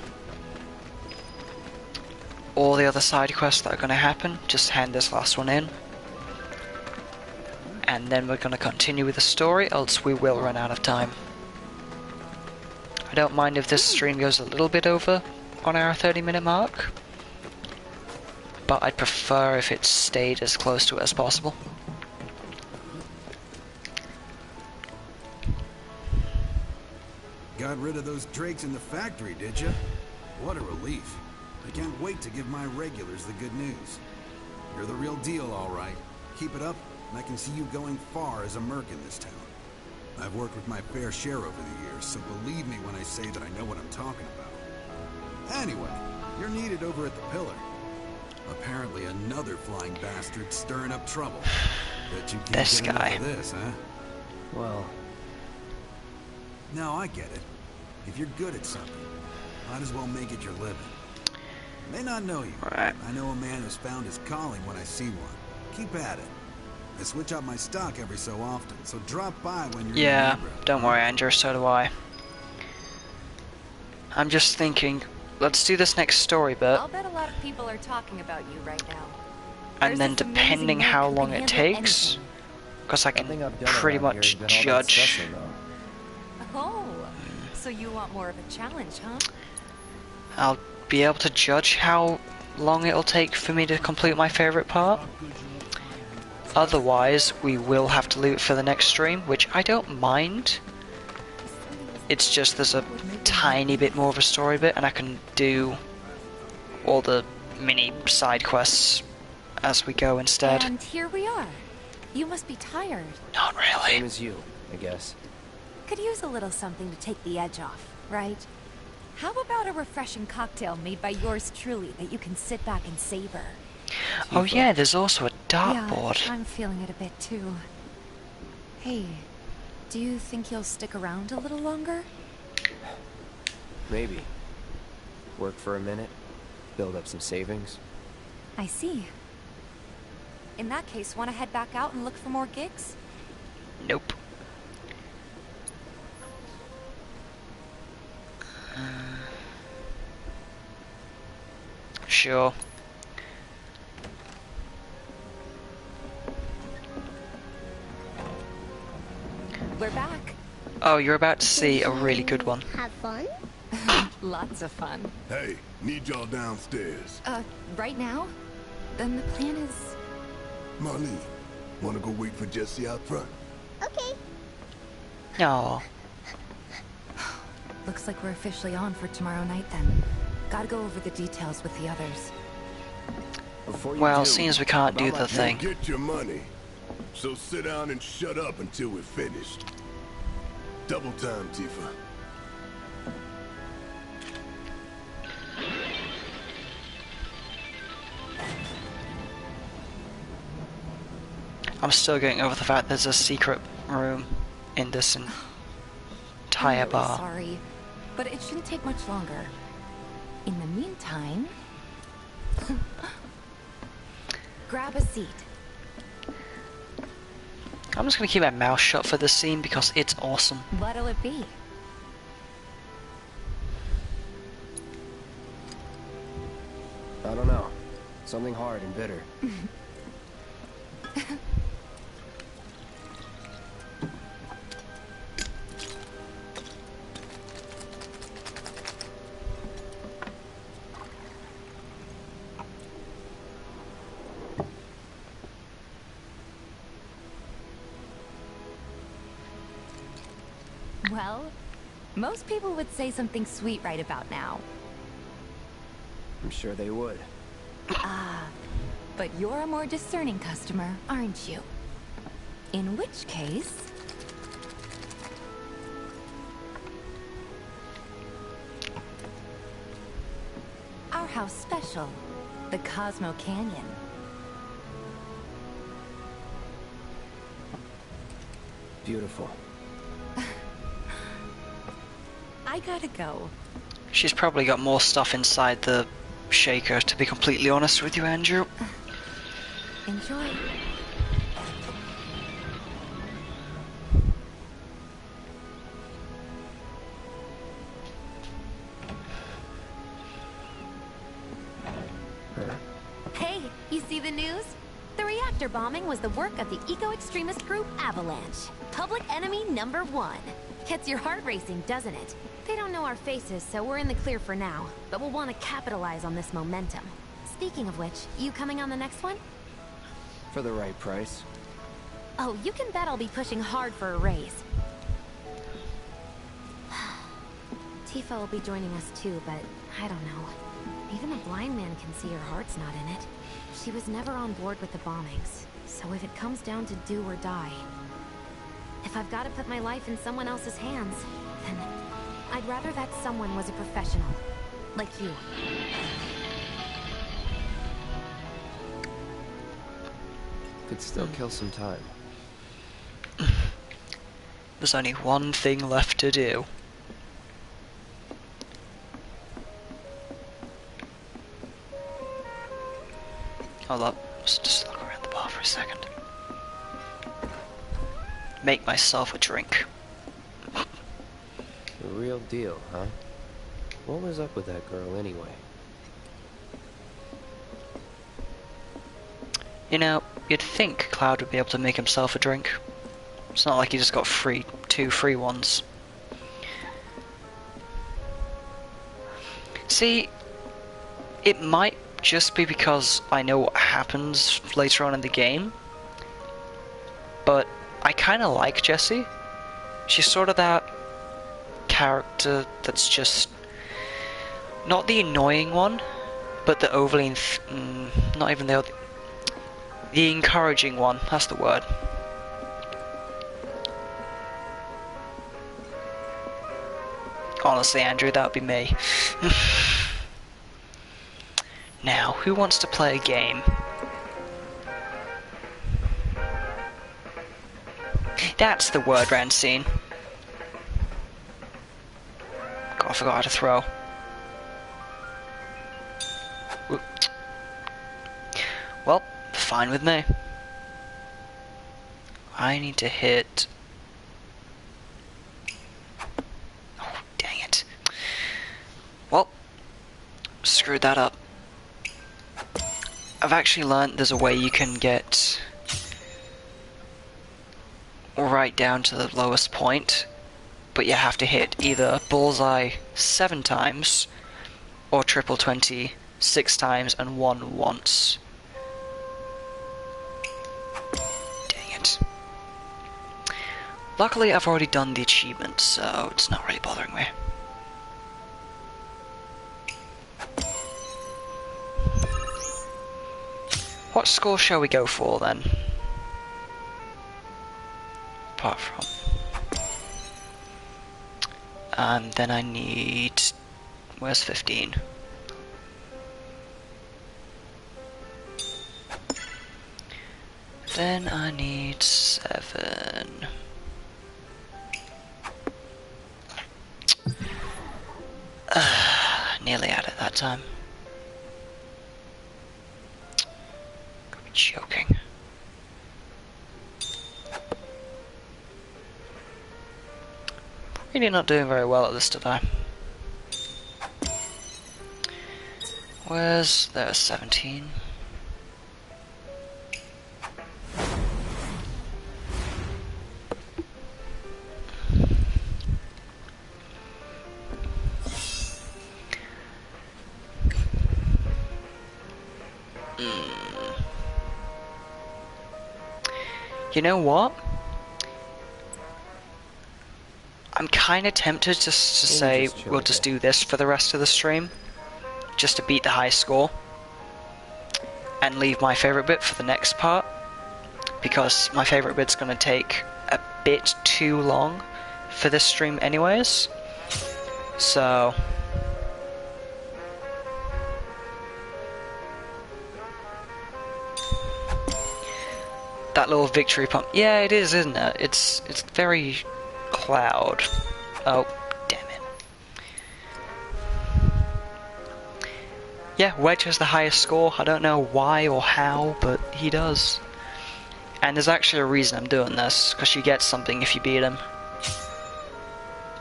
all the other side quests that are gonna happen. Just hand this last one in. and then we're going to continue with the story, else we will run out of time. I don't mind if this stream goes a little bit over on our 30-minute mark, but I'd prefer if it stayed as close to it as possible. Got rid of those drakes in the factory, did you? What a relief. I can't wait to give my regulars the good news. You're the real deal, all right. Keep it up, and I can see you going far as a merc in this town. I've worked with my fair share over the years, so believe me when I say that I know what I'm talking about. Anyway, you're needed over at the Pillar. Apparently another flying bastard stirring up trouble. Bet you can't This get enough guy. of this, huh? Well... No, I get it. If you're good at something, might as well make it your living. May not know you. Right. I know a man who's found his calling when I see one. Keep at it. I switch out my stock every so often, so drop by when you're in Yeah, the neighborhood. don't worry, Andrew, so do I. I'm just thinking, let's do this next story bit, I'll bet a lot of people are talking about you right now. and then There's this depending amazing how work long that it can handle takes, because I can Nothing I've done pretty around here much has been all that judge. special, though. Oh, so you want more of a challenge, huh? I'll be able to judge how long it'll take for me to complete my favorite part. Otherwise, we will have to leave it for the next stream, which I don't mind. It's just there's a tiny bit more of a story bit, and I can do all the mini side quests as we go instead. And here we are. You must be tired. Not really. Same as you, I guess. Could use a little something to take the edge off, right? How about a refreshing cocktail made by yours truly that you can sit back and savor? Oh yeah, there's also a dartboard. Yeah, I'm feeling it a bit too. Hey, do you think you'll stick around a little longer? Maybe. Work for a minute, build up some savings. I see. In that case, want to head back out and look for more gigs? Nope. Sure. We're back. Oh, you're about to see a really good one. Have fun? Lots of fun. Hey, need y'all downstairs. Right now? Then the plan is... Marlene, wanna go wait for Jesse out front? Okay. No. Looks like we're officially on for tomorrow night then. Gotta go over the details with the others. Before you Well, do, seeing as we can't do about my the thing. Get your money. So sit down and shut up until we're finished. Double time, Tifa. I'm still getting over the fact there's a secret room in this entire I'm really bar. sorry, but it shouldn't take much longer. In the meantime... grab a seat. I'm just gonna keep my mouth shut for this scene because it's awesome. What'll it be? I don't know. Something hard and bitter. Well, most people would say something sweet right about now. I'm sure they would. Ah, but you're a more discerning customer, aren't you? In which case... our house special, the Cosmo Canyon. Beautiful. I gotta go. She's probably got more stuff inside the shaker, to be completely honest with you, Andrew. Enjoy. Hey, you see the news? The reactor monster bombing was the work of the eco-extremist group Avalanche. Public enemy #1. Gets your heart racing, doesn't it? They don't know our faces, so we're in the clear for now. But we'll want to capitalize on this momentum. Speaking of which, you coming on the next one? For the right price. Oh, you can bet I'll be pushing hard for a raise. Tifa will be joining us too, but I don't know. Even a blind man can see her heart's not in it. She was never on board with the bombings, so if it comes down to do or die, if I've got to put my life in someone else's hands, then I'd rather that someone was a professional, like you. Could still kill some time. There's only one thing left to do. Hold up, let's just look around the bar for a second. Make myself a drink. The real deal, huh? What was up with that girl anyway? You know, you'd think Cloud would be able to make himself a drink. It's not like he just got two free ones. See, it might just be because I know what happens later on in the game, but I kind of like Jessie. She's sort of that character that's just not the annoying one, but the overly not even the encouraging one. That's the word. Honestly, Andrew, that would be me. Now, who wants to play a game? That's the word, Rancine. God, I forgot how to throw. Oop. Well, fine with me. I need to hit... Oh, dang it. Well, screwed that up. I've actually learned there's a way you can get right down to the lowest point, but you have to hit either bullseye 7 times or triple 20 6 times and 1 once. Dang it. Luckily I've already done the achievement, so it's not really bothering me. What score shall we go for then? Apart from... And then I need... Where's 15? Then I need 7. Nearly had it that time. Joking. Really not doing very well at this today. Where's there's 17? You know what? I'm kind of tempted just to say we'll just do this for the rest of the stream, just to beat the high score, and leave my favourite bit for the next part, because my favourite bit's going to take a bit too long for this stream anyways, so... That little victory pump. Yeah, it is, isn't it? It's very Cloud. Oh, damn it. Yeah, Wedge has the highest score. I don't know why or how, but he does. And there's actually a reason I'm doing this, because you get something if you beat him.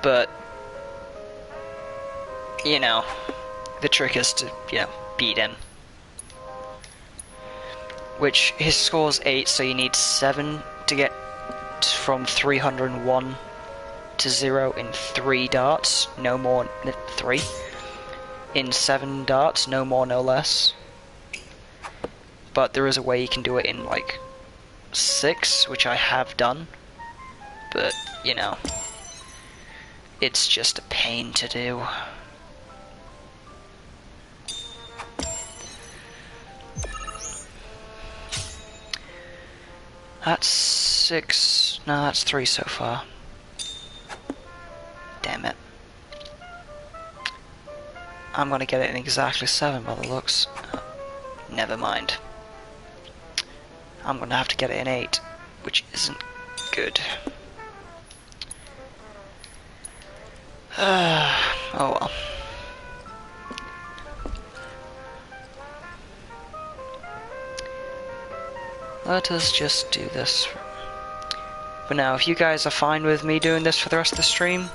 But, you know, the trick is to, you know, beat him. which his score's 8, so you need 7 to get from 301 to 0 in 3 darts, no more, 3. In 7 darts, no more, no less. But there is a way you can do it in, like, 6, which I have done. But, you know, it's just a pain to do. That's 6, no, that's 3 so far. Damn it. I'm gonna get it in exactly 7 by the looks. Never mind. I'm gonna have to get it in 8, which isn't good. Oh well. Let us just do this. But now, if you guys are fine with me doing this for the rest of the stream,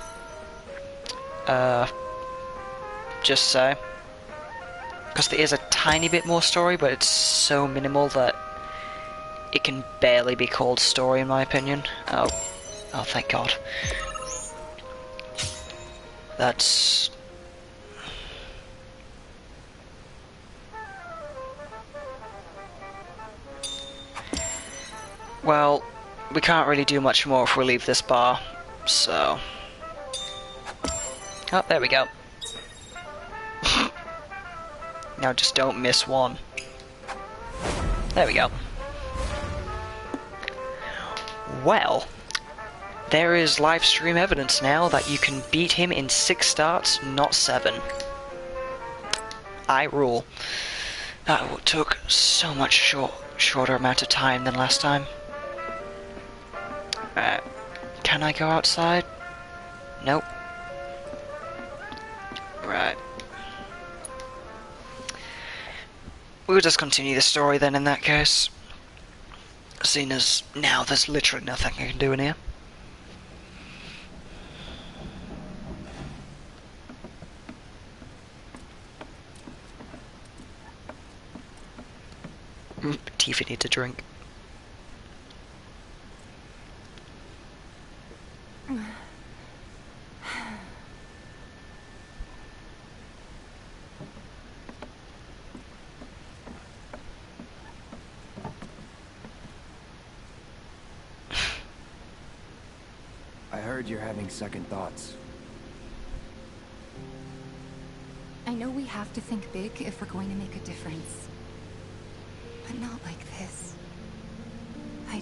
just say. Because there is a tiny bit more story, but it's so minimal that it can barely be called story in my opinion. Oh, thank God. That's... Well, we can't really do much more if we leave this bar, so... Oh, there we go. Now just don't miss one. There we go. Well, there is live stream evidence now that you can beat him in 6 starts, not 7. I rule. That took so much shorter amount of time than last time. Can I go outside? Nope. Right. We'll just continue the story then in that case. Seeing as now there's literally nothing I can do in here. Tifa needs a drink. I heard you're having second thoughts. I know we have to think big if we're going to make a difference. But not like this. I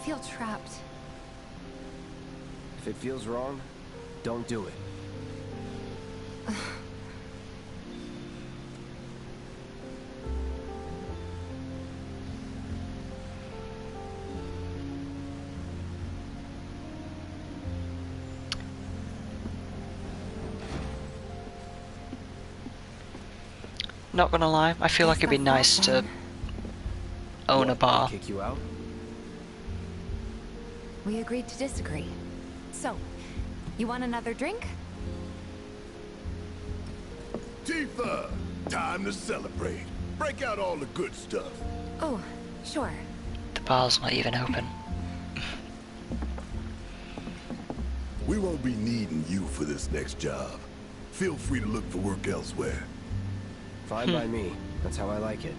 feel trapped. If it feels wrong, don't do it. Not gonna lie, I feel like it'd be nice to own a bar. Kick you out? We agreed to disagree. So, you want another drink? Tifa! Time to celebrate. Break out all the good stuff. Oh, sure. The bar's not even open. We won't be needing you for this next job. Feel free to look for work elsewhere. Fine by me. That's how I like it.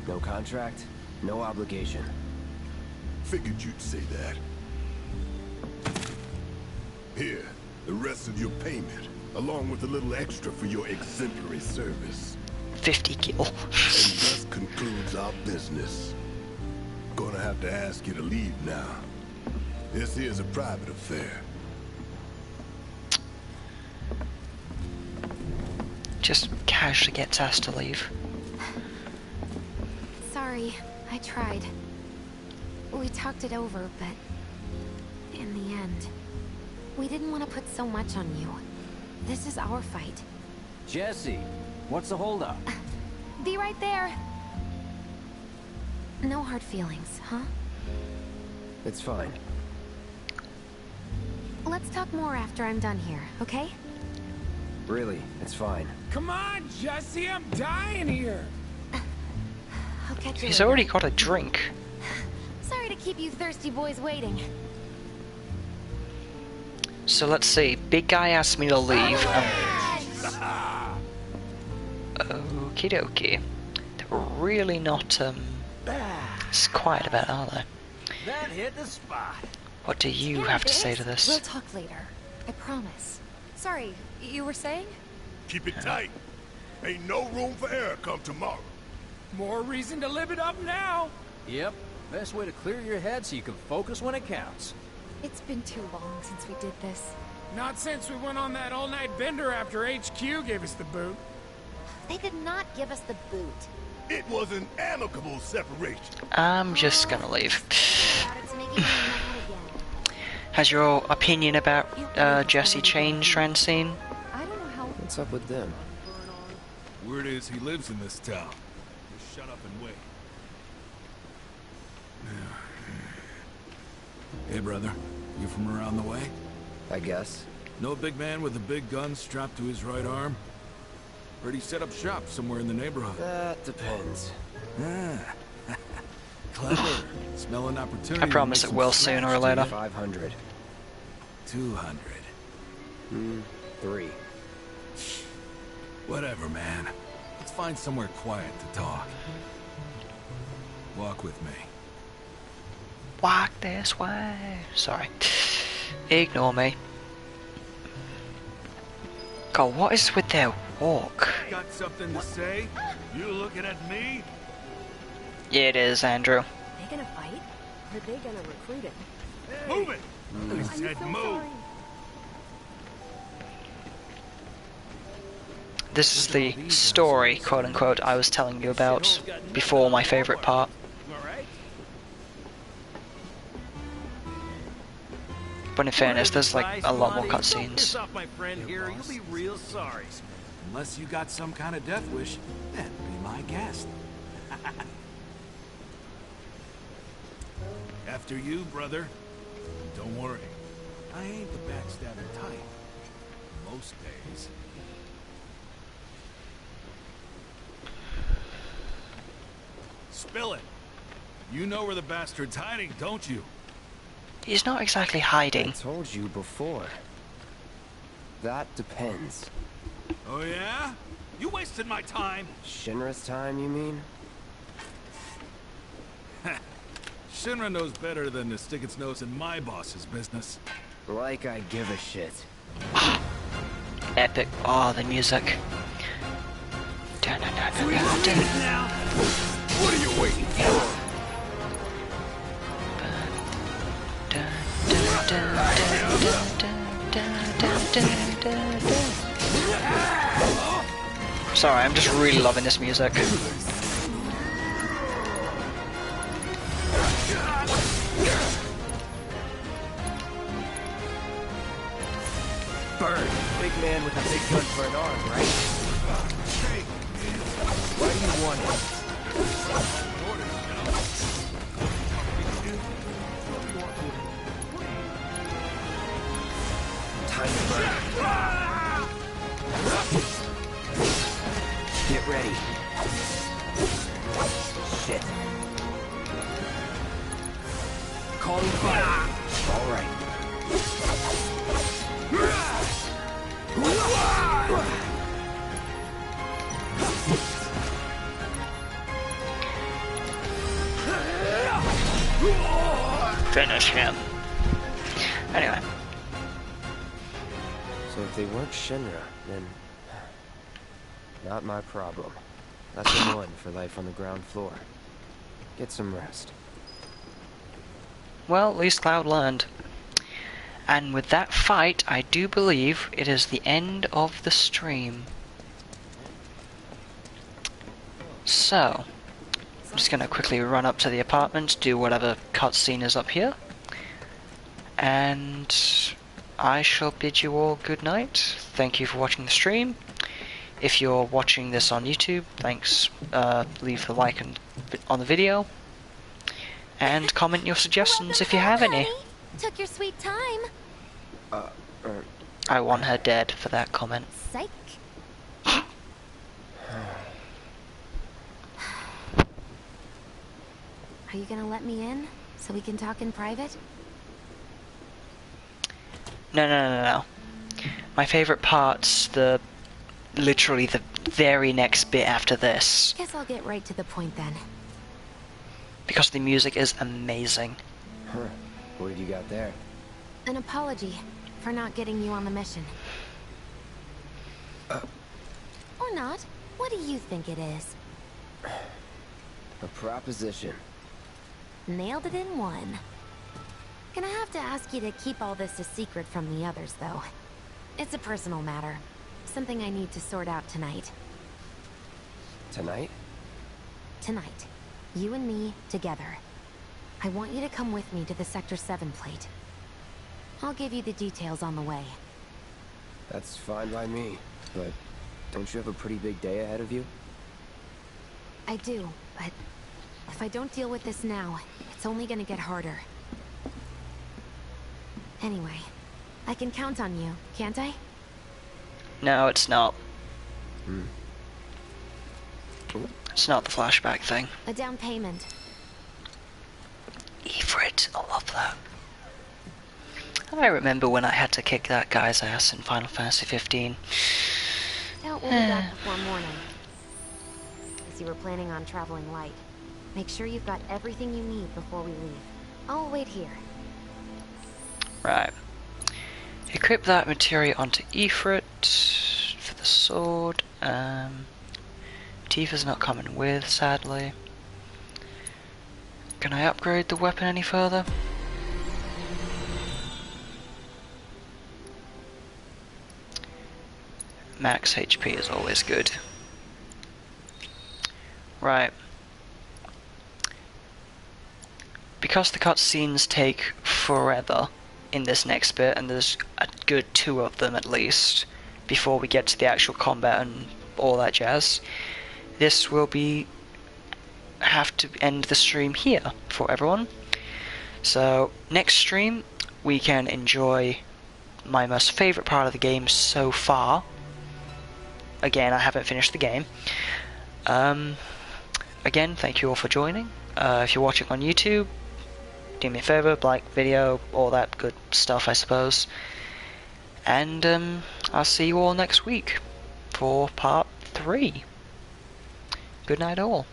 No contract, no obligation. Figured you'd say that. Here, the rest of your payment, along with a little extra for your exemplary service. 50 gil. And thus concludes our business. Gonna have to ask you to leave now. This here's a private affair. Just casually gets asked to leave. Sorry, I tried. We talked it over, but in the end, we didn't want to put so much on you. This is our fight. Jesse, what's the holdup? Be right there. No hard feelings, huh? It's fine. Let's talk more after I'm done here, okay? Really, it's fine. Come on, Jesse, I'm dying here. I'll catch you He's later. already got a drink. Sorry to keep you thirsty boys waiting. So let's see. Big guy asked me to leave. Okie dokie. They're really not it's quiet about it, are they? That hit the spot. What do you have to say to We'll this? talk later. I promise. Sorry, you were saying? Keep it tight. Ain't no room for error come tomorrow. More reason to live it up now. Yep. Best way to clear your head so you can focus when it counts. It's been too long since we did this. Not since we went on that all-night bender after HQ gave us the boot. They did not give us the boot. It was an amicable separation. I'm just gonna leave. It's making me mad again. Has your opinion about Jesse changed, Francine? I don't know how. What's up with them? Word is he lives in this town. Just shut up and wait. Hey, brother. You from around the way? I guess. No big man with a big gun strapped to his right arm? Or he set up shop somewhere in the neighborhood? That depends. Ah. Clever. Smell an opportunity. I promise it will sooner or later. 500. 200. 3. Whatever, man. Let's find somewhere quiet to talk. Walk with me. Walk this way. Sorry. Ignore me. God, what is with their walk? Got something to say? You looking at me? Yeah, it is, Andrew. Are they gonna fight? Or are they gonna recruit him? Move it! I said move! This is the story, quote unquote, I was telling you about before my favorite part. But in fairness, there's like a lot more cutscenes. My friend here, you'll be real sorry. Unless you got some kind of death wish, then be my guest. After you, brother. Don't worry, I ain't the backstabbing type. Most days. Spill it. You know where the bastard's hiding, don't you? He's not exactly hiding. I told you before. That depends. Oh yeah? You wasted my time. Shinra's time, you mean? Shinra knows better than to stick its nose in my boss's business. Like I give a shit. Epic. Oh, the music. What are you waiting for? Sorry, I'm just really loving this music. Bird, big man with a big gun for an arm, right? Why do you want it? Time to burn. Get ready. Shit. Calling fire. All right. Finish him. Anyway. So if they weren't Shinra, then... not my problem. Lesson 1 for life on the ground floor. Get some rest. Well, at least Cloud learned. And with that fight, I do believe it is the end of the stream. So, I'm just going to quickly run up to the apartment, do whatever cutscene is up here. And I shall bid you all good night. Thank you for watching the stream. If you're watching this on YouTube, thanks. Leave a like on the video. And comment your suggestions if you have any. Took your sweet time. I want her dead for that comment. Psych. Are you gonna let me in so we can talk in private? No. My favorite part's literally the very next bit after this. Guess I'll get right to the point then. Because the music is amazing. Huh. What have you got there? An apology for not getting you on the mission. Or not. What do you think it is? A proposition. Nailed it in one. Gonna have to ask you to keep all this a secret from the others, though. It's a personal matter. Something I need to sort out tonight. Tonight? Tonight. You and me, together. I want you to come with me to the Sector 7 plate. I'll give you the details on the way. That's fine by me, but don't you have a pretty big day ahead of you? I do, but if I don't deal with this now, it's only gonna get harder. Anyway, I can count on you, can't I? No, it's not. It's not the flashback thing. A down payment. Ifrit, I love that. I remember when I had to kick that guy's ass in Final Fantasy 15. Doubt we'll be back before morning. As you were planning on traveling light, make sure you've got everything you need before we leave. I'll wait here. Right. Equip that material onto Ifrit for the sword. Tifa's not coming with, sadly. Can I upgrade the weapon any further? Max HP is always good. Right. Because the cutscenes take forever in this next bit, and there's a good 2 of them at least, before we get to the actual combat and all that jazz, this will have to end the stream here for everyone. So next stream we can enjoy my most favourite part of the game so far. Again, I haven't finished the game. Again, thank you all for joining. If you're watching on YouTube, do me a favour, like video, all that good stuff, I suppose. And I'll see you all next week for part 3. Good night all.